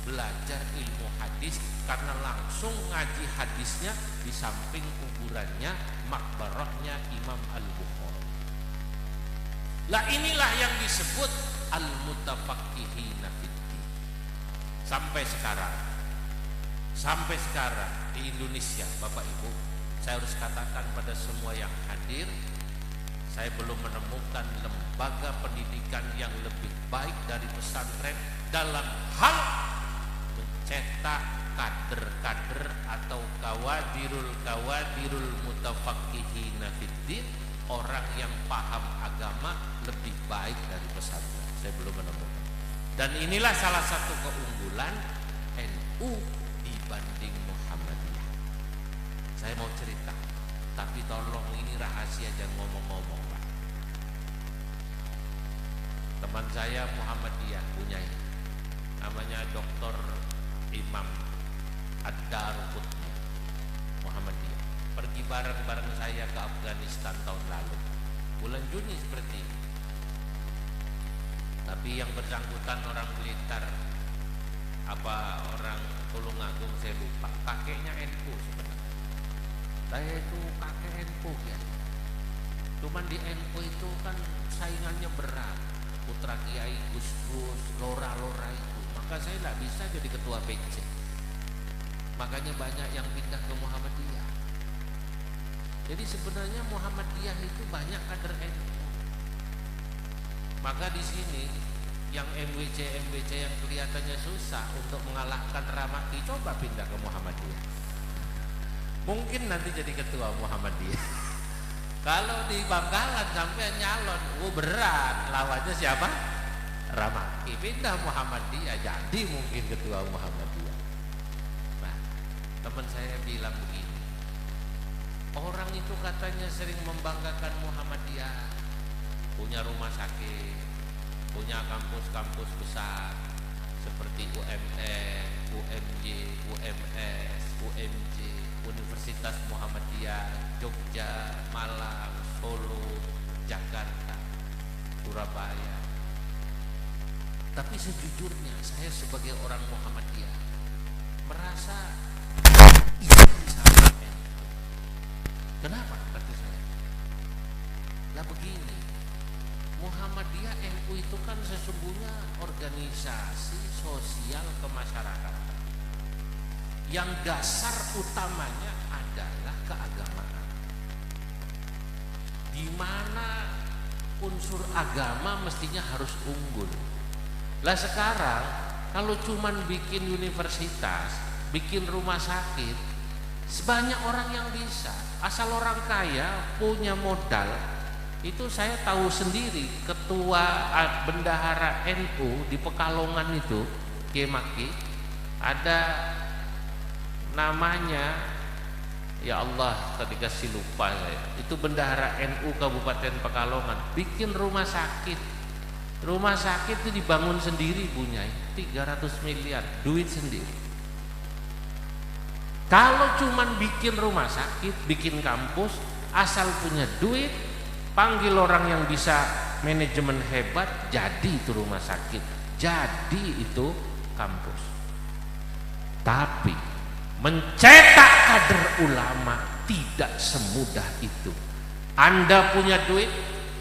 belajar ilmu hadis, karena langsung ngaji hadisnya di samping kuburannya, makbarahnya Imam Al-Bukhari. Lah inilah yang disebut al-mutafaqqihina fiddin. Sampai sekarang di Indonesia, Bapak Ibu, saya harus katakan pada semua yang hadir, saya belum menemukan lembaga pendidikan yang lebih baik dari pesantren dalam hal mencetak kader-kader atau kawadirul mutafaqqihina fiddin, orang yang paham agama lebih baik dari pesantren. Saya belum menemukan. Dan inilah salah satu keunggulan NU dibanding Muhammadiyah. Saya mau cerita, tapi tolong ini rahasia, jangan ngomong-ngomong, Pak. Teman saya Muhammadiyah punya ini, namanya Dr. Imam Ad-Daruqutni, Muhammadiyah. Pergi bareng saya ke Afghanistan tahun lalu, bulan Juni seperti ini. Tapi yang bersangkutan orang Blitar, apa orang Tulungagung saya lupa, kakeknya NU sebenarnya. Saya itu kakek NU ya. Cuman di NU itu kan saingannya berat, putra Kiai Gus-Gus, Lora itu. Maka saya nggak bisa jadi ketua PC. Makanya banyak yang pindah ke Muhammadiyah. Jadi sebenarnya Muhammadiyah itu banyak kader NU. Maka di sini yang MWC yang kelihatannya susah untuk mengalahkan Ramaki, coba pindah ke Muhammadiyah. Mungkin nanti jadi ketua Muhammadiyah. Kalau di Bangkalan sampai nyalon, berat, lawannya siapa? Ramaki. Pindah Muhammadiyah, jadi mungkin ketua Muhammadiyah. Nah, teman saya bilang begini, orang itu katanya sering membanggakan Muhammadiyah, punya rumah sakit, punya kampus-kampus besar seperti UMN, UMJ, UMS, UMJ, Universitas Muhammadiyah, Jogja, Malang, Solo, Jakarta, Surabaya. Tapi sejujurnya saya sebagai orang Muhammadiyah merasa ini sama NU. Kenapa? Kata saya. Lah begini, Muhammadiyah NU itu kan sesungguhnya organisasi sosial kemasyarakatan yang dasar utamanya adalah keagamaan, di mana unsur agama mestinya harus unggul. Lah sekarang kalau cuman bikin universitas, bikin rumah sakit, sebanyak orang yang bisa. Asal orang kaya punya modal. Itu saya tahu sendiri, ketua bendahara NU di Pekalongan itu, Kiai Maki, ada namanya, ya Allah tadi kasih lupa saya. Itu bendahara NU Kabupaten Pekalongan bikin rumah sakit. Rumah sakit itu dibangun sendiri punya 300 miliar duit sendiri. Kalau cuman bikin rumah sakit, bikin kampus, asal punya duit, panggil orang yang bisa manajemen hebat, jadi itu rumah sakit, jadi itu kampus. Tapi mencetak kader ulama tidak semudah itu. Anda punya duit,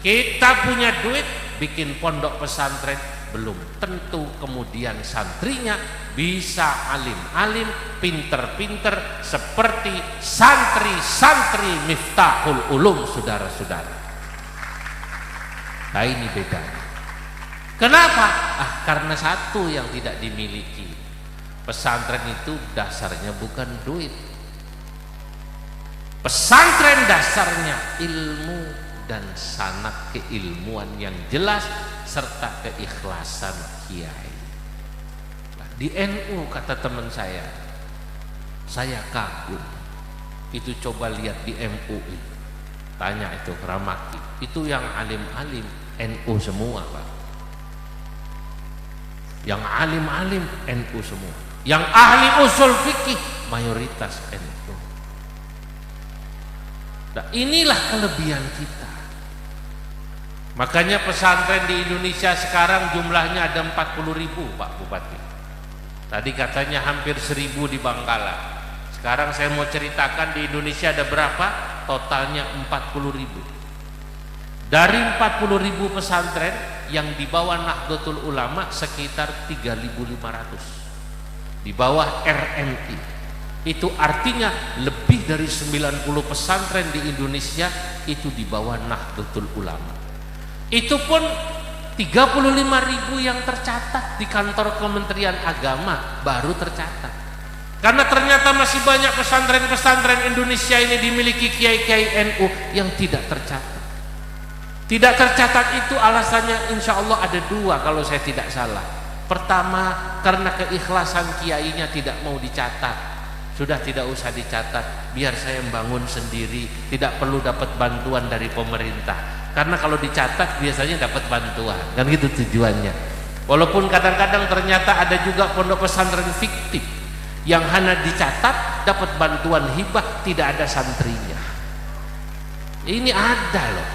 kita punya duit, bikin pondok pesantren, belum tentu kemudian santrinya bisa alim-alim, pinter-pinter seperti santri-santri Miftahul Ulum, saudara-saudara. Nah ini bedanya. Kenapa? Karena satu yang tidak dimiliki. Pesantren itu dasarnya bukan duit. Pesantren dasarnya ilmu dan sanad keilmuan yang jelas serta keikhlasan kiai. Nah, di NU kata teman saya kagum. Itu coba lihat di MUI, tanya itu Ramaki, itu yang alim-alim NU semua Pak. Yang alim-alim NU semua. Yang ahli usul fikih mayoritas NU. Nah, inilah kelebihan kita. Makanya pesantren di Indonesia sekarang jumlahnya ada 40.000 Pak Bupati. Tadi katanya hampir 1.000 di Bangkalan. Sekarang saya mau ceritakan di Indonesia ada berapa? Totalnya 40.000. Dari 40.000 pesantren yang di bawah Nahdlatul Ulama sekitar 3.500. Di bawah RMI. Itu artinya lebih dari 90 pesantren di Indonesia itu di bawah Nahdlatul Ulama. Itu pun 35.000 yang tercatat di kantor Kementerian Agama baru tercatat. Karena ternyata masih banyak pesantren-pesantren Indonesia ini dimiliki kiai-kiai NU yang tidak tercatat. Tidak tercatat itu alasannya insya Allah ada dua kalau saya tidak salah. Pertama, karena keikhlasan kiainya tidak mau dicatat. Sudah tidak usah dicatat, biar saya membangun sendiri, tidak perlu dapat bantuan dari pemerintah. Karena kalau dicatat biasanya dapat bantuan, kan gitu tujuannya. Walaupun kadang-kadang ternyata ada juga pondok pesantren fiktif yang hanya dicatat dapat bantuan hibah, tidak ada santrinya. Ini ada loh.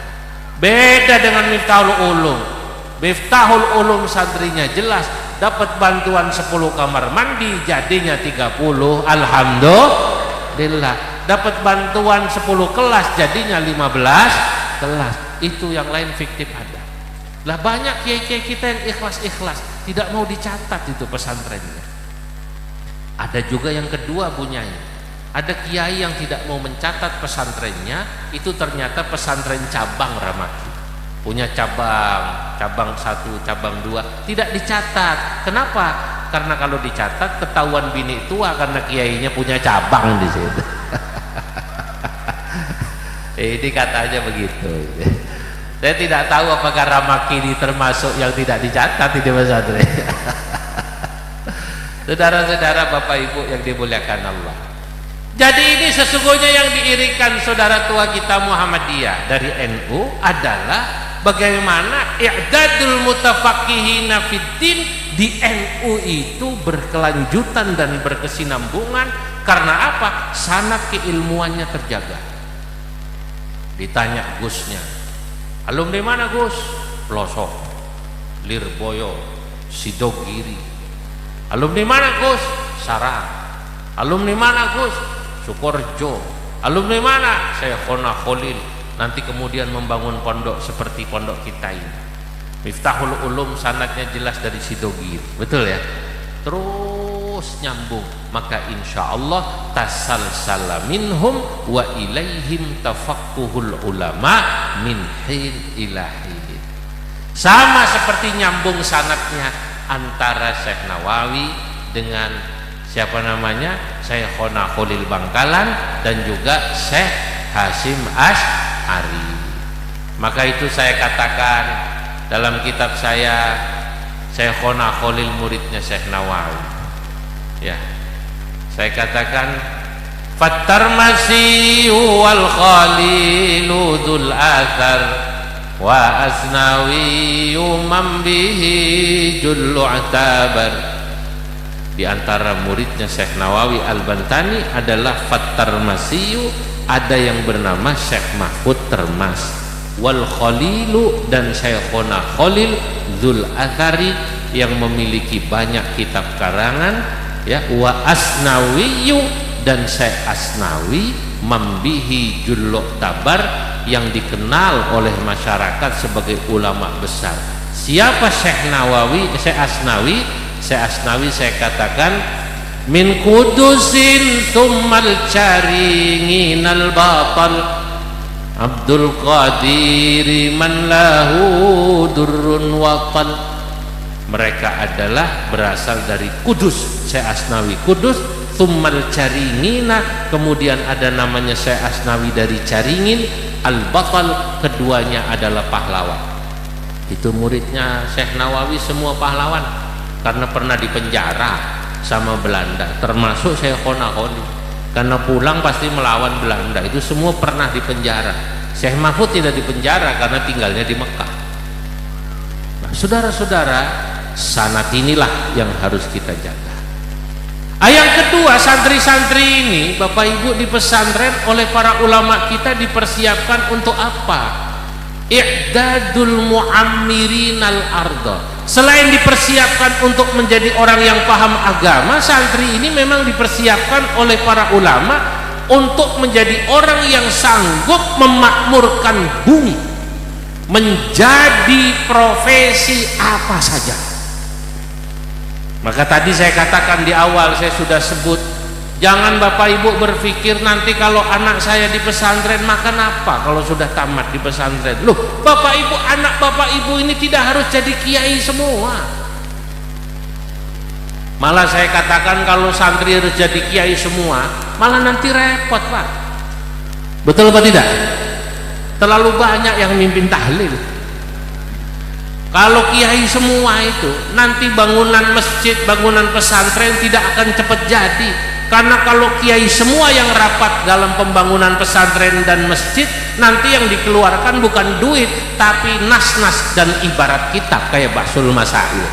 Beda dengan Miftahul Ulum. Miftahul Ulum santrinya jelas, dapat bantuan 10 kamar mandi jadinya 30, alhamdulillah. Dapat bantuan 10 kelas jadinya 15 kelas. Itu yang lain fiktif ada. Lah banyak kiai-kiai kita yang ikhlas-ikhlas tidak mau dicatat itu pesantrennya. Ada juga yang kedua punyai, ada kiai yang tidak mau mencatat pesantrennya, itu ternyata pesantren cabang Ramaki, punya cabang 1, cabang 2, tidak dicatat. Kenapa? Karena kalau dicatat ketahuan bini tua karena kiainya punya cabang di situ. Ini katanya begitu. Saya tidak tahu apakah Ramaki ini termasuk yang tidak dicatat di pesantren. Saudara-saudara, Bapak Ibu yang dimuliakan Allah. Jadi ini sesungguhnya yang diirikan saudara tua kita Muhammadiyah dari NU adalah bagaimana i'dadul mutafaqihina fiddin di NU itu berkelanjutan dan berkesinambungan. Karena apa? Sanad keilmuannya terjaga. Ditanya Gusnya, alumni mana Gus? Pelosok, Lirboyo, Sidogiri. Alumni mana Gus? Sarang. Alumni mana Gus? Sukorjo. Alumni mana? Syekhona Khalil. Nanti kemudian membangun pondok seperti pondok kita ini. Miftahul Ulum sanadnya jelas dari Sidogiri, betul ya? Terus nyambung, maka insya Allah tasalsala minhum wa ilaihim tafaqquhul ulama min hin ilahi. Sama seperti nyambung sanadnya antara Syekh Nawawi dengan siapa namanya, Syekhona Khalil Bangkalan dan juga Syekh Hasyim Asy'ari. Maka itu saya katakan dalam kitab saya, Syekhona Khalil muridnya Syekh Nawawi. Ya, saya katakan Fattarmasi wal Khalilu dzul athar wa Asnawi man bihi jullu atabar. Di antara muridnya Syekh Nawawi Al-Bantani adalah Fattarmasi, ada yang bernama Syekh Mahfud Termas, wal Khalilu dan Syekhona Khalil dzul athari yang memiliki banyak kitab karangan, ya, wa Asnawi dan Syekh Asnawi mambihi jullu tabar yang dikenal oleh masyarakat sebagai ulama besar. Siapa Syekh Nawawi, Syekh Asnawi? Syekh Asnawi saya katakan min kudusin tsummal caringinal batal Abdul Qadir man lahu durrun waqal. Mereka adalah berasal dari Kudus, Syekh Asnawi Kudus, tsummal caringina, kemudian ada namanya Syekh Asnawi dari Caringin, al-batal, keduanya adalah pahlawan. Itu muridnya Syekh Nawawi semua pahlawan karena pernah dipenjara sama Belanda, termasuk Syekhona Khalil, karena pulang pasti melawan Belanda. Itu semua pernah dipenjara. Syekh Mahfud tidak dipenjara karena tinggalnya di Mekah. Nah, saudara-saudara, sanad inilah yang harus kita jaga. Yang kedua, santri-santri ini, Bapak Ibu, di pesantren oleh para ulama kita dipersiapkan untuk apa? I'dadul mu'ammirinal arda. Selain dipersiapkan untuk menjadi orang yang paham agama, santri ini memang dipersiapkan oleh para ulama untuk menjadi orang yang sanggup memakmurkan bumi, menjadi profesi apa saja. Maka tadi saya katakan di awal, saya sudah sebut, jangan Bapak Ibu berpikir nanti kalau anak saya di pesantren makan apa kalau sudah tamat di pesantren. Loh, Bapak Ibu, anak Bapak Ibu ini tidak harus jadi kiai semua. Malah saya katakan kalau santri harus jadi kiai semua, malah nanti repot, Pak. Betul apa tidak? Terlalu banyak yang mimpin tahlil. Kalau kiai semua itu, nanti bangunan masjid, bangunan pesantren tidak akan cepat jadi. Karena kalau kiai semua yang rapat dalam pembangunan pesantren dan masjid, nanti yang dikeluarkan bukan duit, tapi nas-nas dan ibarat kitab kayak Bahsul Masail.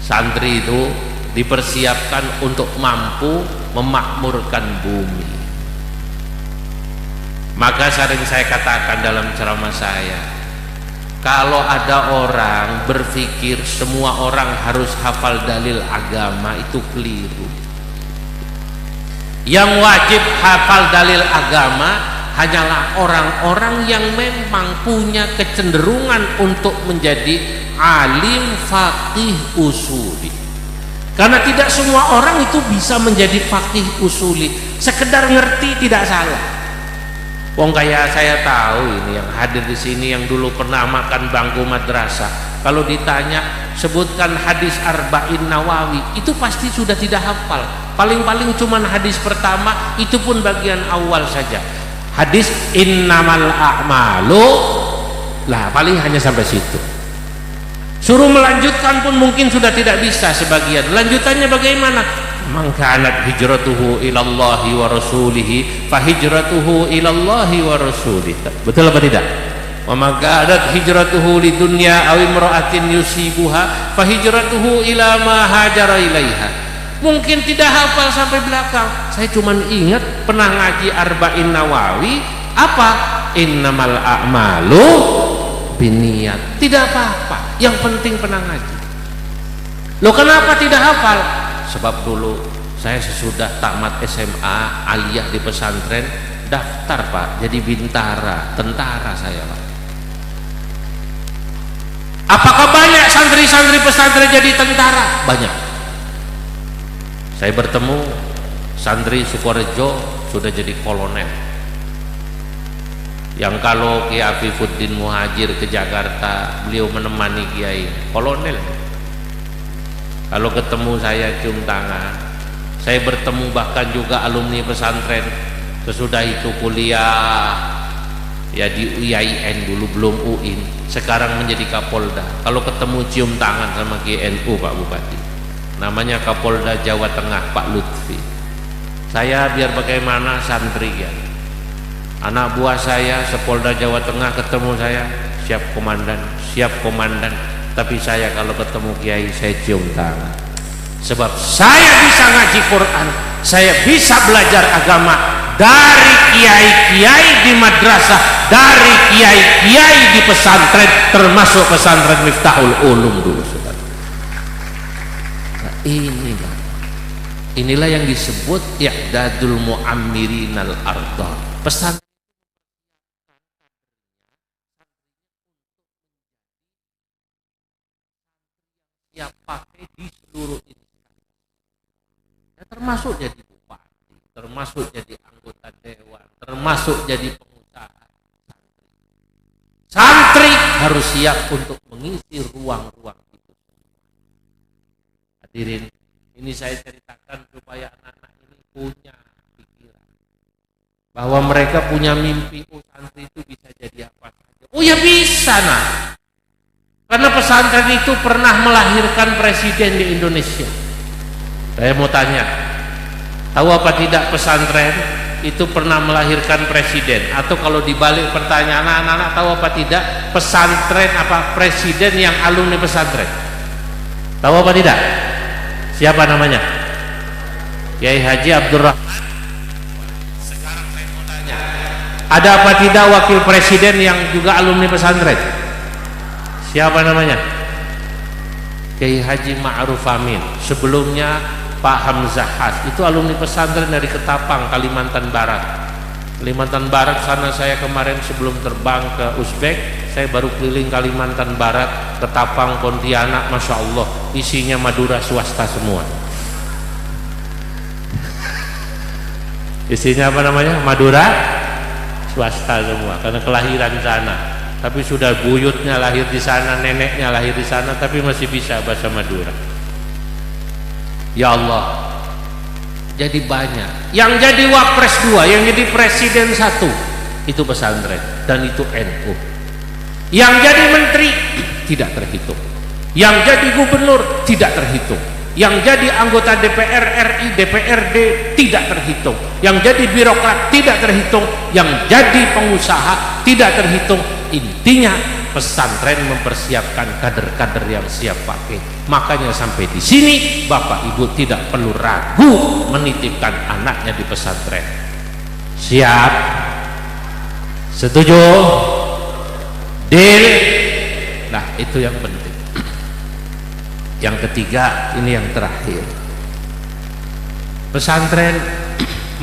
Santri itu dipersiapkan untuk mampu memakmurkan bumi. Maka sering saya katakan dalam ceramah saya, kalau ada orang berpikir semua orang harus hafal dalil agama, itu keliru. Yang wajib hafal dalil agama hanyalah orang-orang yang memang punya kecenderungan untuk menjadi alim faqih usuli. Karena tidak semua orang itu bisa menjadi faqih usuli. Sekedar ngerti tidak salah. Wong kayak saya tahu ini yang hadir di sini yang dulu pernah makan bangku madrasah, kalau ditanya sebutkan hadis Arba'in Nawawi, itu pasti sudah tidak hafal. Paling-paling cuman hadis pertama, itu pun bagian awal saja. Hadis innamal a'malu, lah paling hanya sampai situ. Suruh melanjutkan pun mungkin sudah tidak bisa sebagian. Lanjutannya bagaimana? Man kanat hijratuhu ilallahi wa rasulihi fa hijratuhu ilallahi wa rasulihi. Betul apa tidak? Wa man kanat hijratuhu lidunya aw imra'atin yusibuha fa hijratuhu ila ma hajara ilaiha. Mungkin tidak hafal sampai belakang. Saya cuma ingat pernah ngaji Arba'in Nawawi, apa? Innamal a'malu binniyat. Tidak apa-apa, yang penting pernah ngaji. Loh, kenapa tidak hafal? Sebab dulu saya sesudah tamat SMA aliyah di pesantren, daftar Pak jadi bintara, tentara saya Pak. Apakah banyak santri-santri pesantren jadi tentara? Banyak. Saya bertemu santri Sukorejo sudah jadi kolonel. Yang kalau Kiai Afifuddin Muhajir ke Jakarta, beliau menemani Kiai kolonel. Kalau ketemu saya cium tangan. Saya bertemu bahkan juga alumni pesantren, sesudah itu kuliah ya di UIN dulu, belum UIN, sekarang menjadi Kapolda. Kalau ketemu cium tangan sama GNU Pak Bupati, namanya Kapolda Jawa Tengah Pak Lutfi. Saya biar bagaimana santri ya, anak buah saya Sepolda Jawa Tengah ketemu saya, siap komandan, siap komandan. Tapi saya kalau ketemu Kiai saya cium tangan. Sebab saya bisa ngaji Quran, saya bisa belajar agama dari kiai-kiai di madrasah, dari kiai-kiai di pesantren, termasuk pesantren Miftahul Ulum dulu, saudara. Nah, inilah yang disebut i'dadul mu'ammirinal arda. Pesantren siap pakai di seluruh Indonesia. Ya, termasuk jadi bupati, termasuk jadi anggota dewan, termasuk jadi pengusaha. Santri harus siap untuk mengisi ruang-ruang itu. Hadirin, ini saya ceritakan supaya anak-anak ini punya pikiran bahwa mereka punya mimpi. Oh, santri itu bisa jadi apa saja. Oh ya bisa, nah. Karena pesantren itu pernah melahirkan presiden di Indonesia. Saya mau tanya, tahu apa tidak pesantren itu pernah melahirkan presiden? Atau kalau dibalik pertanyaan anak-anak, tahu apa tidak pesantren apa presiden yang alumni pesantren? Tahu apa tidak? Siapa namanya? Kiai Haji Abdurrahman. Sekarang saya mau tanya, ada apa tidak wakil presiden yang juga alumni pesantren? Siapa namanya? Kiai Haji Ma'ruf Amin. Sebelumnya Pak Hamzah Has, itu alumni pesantren dari Ketapang, Kalimantan Barat. Kalimantan Barat sana saya kemarin sebelum terbang ke Uzbek, saya baru keliling Kalimantan Barat, Ketapang, Pontianak, Masya Allah, isinya Madura swasta semua. Isinya apa namanya? Madura swasta semua, karena kelahiran sana. Tapi sudah buyutnya lahir di sana, neneknya lahir di sana, tapi masih bisa bahasa Madura. Ya Allah, jadi banyak. Yang jadi wapres 2, yang jadi presiden 1, itu pesantren dan itu NU. Yang jadi menteri tidak terhitung. Yang jadi gubernur tidak terhitung. Yang jadi anggota DPR RI, DPRD tidak terhitung. Yang jadi birokrat tidak terhitung. Yang jadi pengusaha tidak terhitung. Intinya pesantren mempersiapkan kader-kader yang siap pakai. Makanya sampai di sini Bapak Ibu tidak perlu ragu menitipkan anaknya di pesantren. Siap? Setuju? Deal? Nah, itu yang penting. Yang ketiga, ini yang terakhir. Pesantren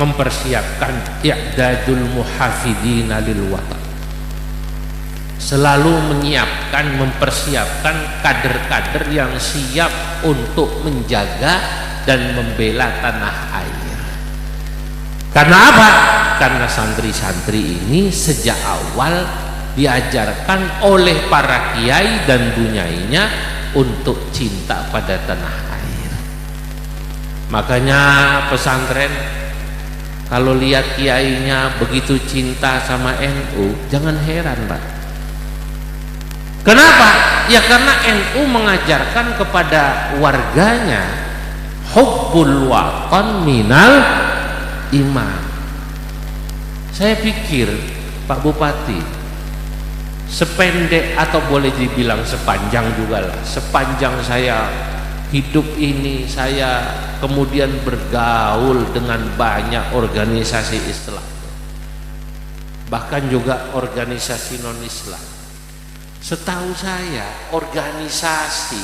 mempersiapkan i'dadul muhafidina lil watan. Selalu menyiapkan, mempersiapkan kader-kader yang siap untuk menjaga dan membela tanah air. Karena apa? Karena santri-santri ini sejak awal diajarkan oleh para kiai dan bunyainya untuk cinta pada tanah air. Makanya pesantren kalau lihat kiainya begitu cinta sama NU, jangan heran, Pak. Kenapa? Ya karena NU mengajarkan kepada warganya hubbul watan minal iman. Saya pikir Pak Bupati, sependek atau boleh dibilang sepanjang juga lah, sepanjang saya hidup ini, saya kemudian bergaul dengan banyak organisasi Islam, bahkan juga organisasi non-Islam. Setahu saya organisasi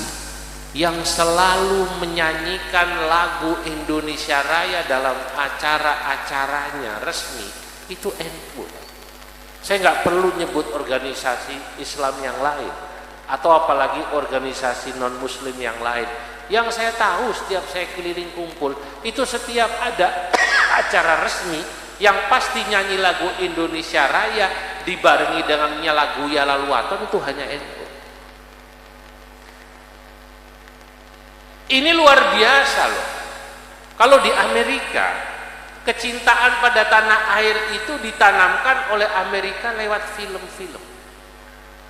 yang selalu menyanyikan lagu Indonesia Raya dalam acara-acaranya resmi itu NU. Saya nggak perlu nyebut organisasi Islam yang lain atau apalagi organisasi non muslim yang lain. Yang saya tahu setiap saya keliling kumpul itu setiap ada acara resmi yang pasti nyanyi lagu Indonesia Raya, dibarengi dengannya lagu Ya Lal Waton itu hanya NU. Ini luar biasa loh. Kalau di Amerika, kecintaan pada tanah air itu ditanamkan oleh Amerika lewat film-film.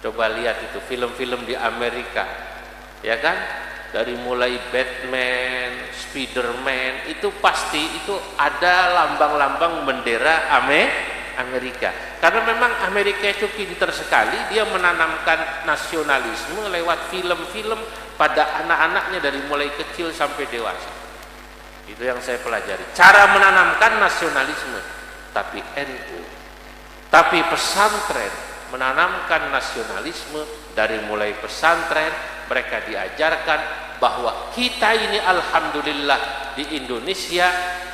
Coba lihat itu film-film di Amerika, ya kan? Dari mulai Batman, Spiderman, itu pasti itu ada lambang-lambang bendera Amerika. Karena memang Amerika itu pintar sekali, dia menanamkan nasionalisme lewat film-film pada anak-anaknya dari mulai kecil sampai dewasa. Itu yang saya pelajari, cara menanamkan nasionalisme. Tapi NU, tapi pesantren menanamkan nasionalisme dari mulai pesantren. Mereka diajarkan bahwa kita ini alhamdulillah di Indonesia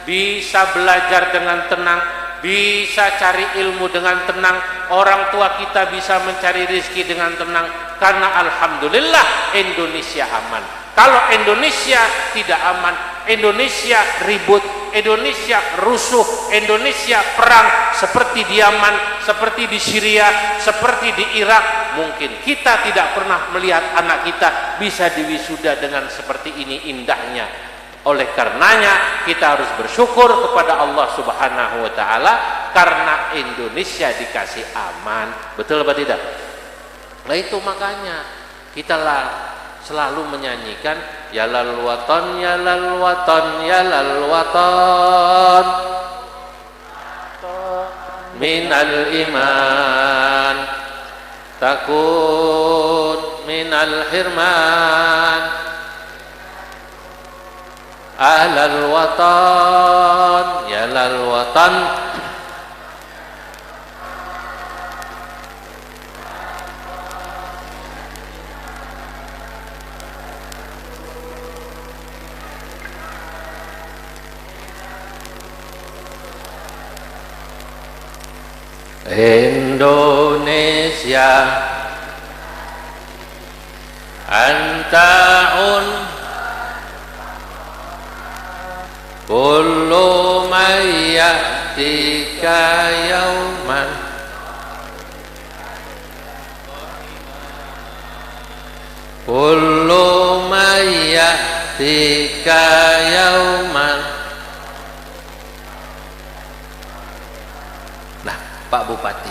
bisa belajar dengan tenang, bisa cari ilmu dengan tenang, orang tua kita bisa mencari rezeki dengan tenang, karena alhamdulillah Indonesia aman. Kalau Indonesia tidak aman, Indonesia ribut, Indonesia rusuh, Indonesia perang seperti di Yaman, seperti di Syria, seperti di Irak, mungkin kita tidak pernah melihat anak kita bisa diwisuda dengan seperti ini indahnya. Oleh karenanya kita harus bersyukur kepada Allah Subhanahu wa taala karena Indonesia dikasih aman. Betul apa tidak? Nah itu makanya kita selalu menyanyikan Ya Lal Waton, Ya Lal Waton, Ya Lal Waton minal iman takun minal hirman ahlal waton ya lal watan Indonesia antaun kullu mayyatika yauman kullu mayyatika yauman. Pak Bupati,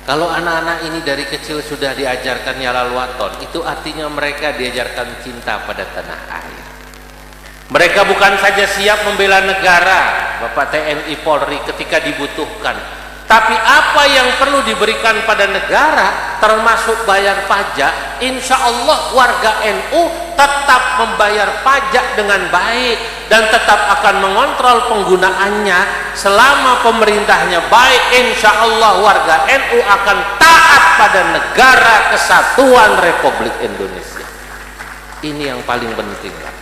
kalau anak-anak ini dari kecil sudah diajarkan Ya Lal Waton, itu artinya mereka diajarkan cinta pada tanah air. Mereka bukan saja siap membela negara, Bapak TNI Polri ketika dibutuhkan, tapi apa yang perlu diberikan pada negara termasuk bayar pajak, insya Allah warga NU tetap membayar pajak dengan baik dan tetap akan mengontrol penggunaannya. Selama pemerintahnya baik, insya Allah warga NU akan taat pada negara kesatuan Republik Indonesia. Ini yang paling penting.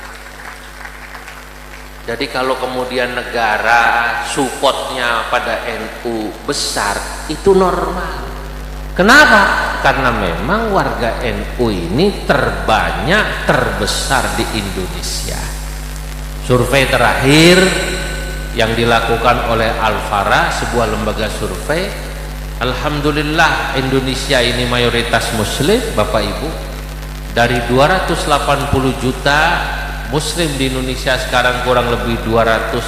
Jadi kalau kemudian negara supportnya pada NU besar, itu normal. Kenapa? Karena memang warga NU ini terbanyak, terbesar di Indonesia. Survei terakhir yang dilakukan oleh Al-Farah, sebuah lembaga survei, alhamdulillah Indonesia ini mayoritas muslim, Bapak Ibu. Dari 280 juta muslim di Indonesia sekarang kurang lebih 240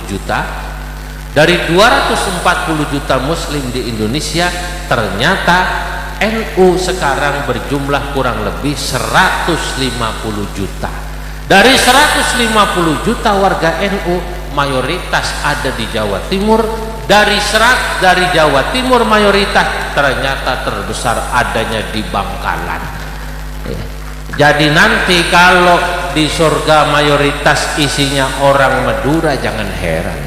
juta. Dari 240 juta muslim di Indonesia, ternyata NU sekarang berjumlah kurang lebih 150 juta. Dari 150 juta warga NU, mayoritas ada di Jawa Timur. Dari Jawa Timur mayoritas ternyata terbesar adanya di Bangkalan. Jadi nanti kalau di surga mayoritas isinya orang Madura, jangan heran.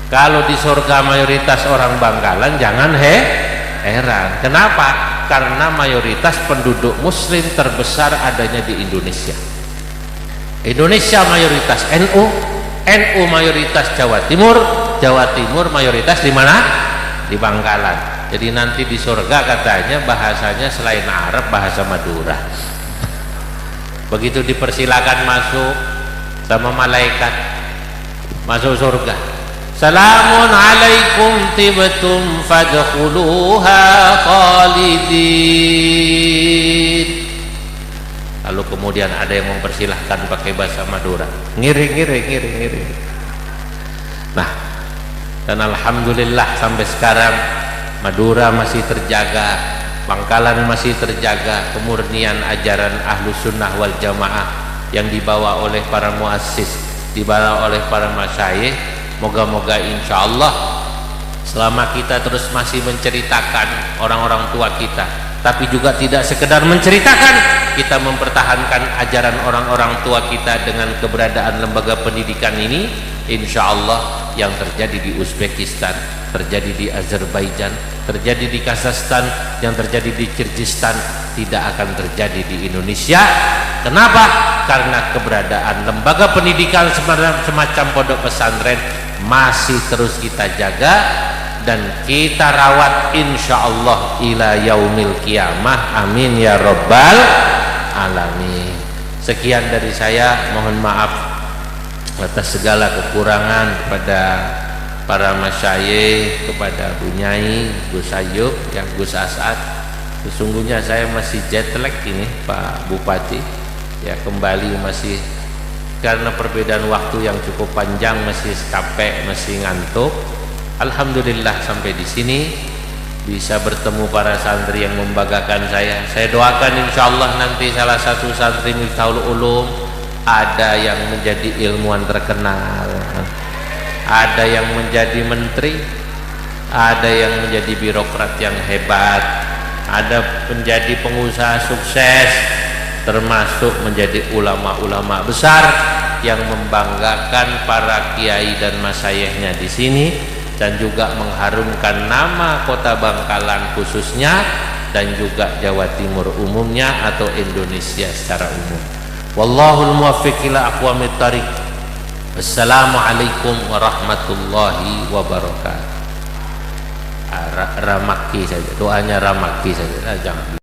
Kalau di surga mayoritas orang Bangkalan, jangan heran. Kenapa? Karena mayoritas penduduk muslim terbesar adanya di Indonesia. Indonesia mayoritas NU, NU mayoritas Jawa Timur, Jawa Timur mayoritas di mana? Di Bangkalan. Jadi nanti di surga katanya bahasanya selain Arab bahasa Madura. Begitu dipersilakan masuk sama malaikat, masuk surga, Salamun alaikum tibtum fadkhuluha khalidin. Lalu kemudian ada yang mempersilahkan pakai bahasa Madura, ngiri. Nah, dan alhamdulillah sampai sekarang Madura masih terjaga, Bangkalan masih terjaga kemurnian ajaran Ahlus Sunnah wal Jamaah yang dibawa oleh para muassis, dibawa oleh para masyayikh. Moga-moga insya Allah selama kita terus masih menceritakan orang-orang tua kita, tapi juga tidak sekedar menceritakan, kita mempertahankan ajaran orang-orang tua kita dengan keberadaan lembaga pendidikan ini, insya Allah yang terjadi di Uzbekistan, terjadi di Azerbaijan, terjadi di Kazakhstan, yang terjadi di Kyrgyzstan tidak akan terjadi di Indonesia. Kenapa? Karena keberadaan lembaga pendidikan semacam pondok pesantren masih terus kita jaga dan kita rawat insya Allah ila yaumil qiyamah. Amin ya rabbal alamin. Sekian dari saya, mohon maaf atas segala kekurangan kepada para masyayikh, kepada Bu Nyai, Gus Ayub, yang Gus As'ad. Sesungguhnya saya masih jet lag ini Pak Bupati, ya kembali masih karena perbedaan waktu yang cukup panjang, masih capek, masih ngantuk. Alhamdulillah sampai di sini bisa bertemu para santri yang membanggakan saya. Saya doakan insya Allah nanti salah satu santri Miftahul Ulum ada yang menjadi ilmuwan terkenal, ada yang menjadi menteri, ada yang menjadi birokrat yang hebat, ada menjadi pengusaha sukses, termasuk menjadi ulama-ulama besar yang membanggakan para kiai dan masyayikhnya di sini, dan juga mengharumkan nama kota Bangkalan khususnya, dan juga Jawa Timur umumnya atau Indonesia secara umum. Wallahul muwaffiq ila aqwamit thariq. Assalamualaikum warahmatullahi wabarakatuh. Ramaki saja, doanya ramaki saja, jangan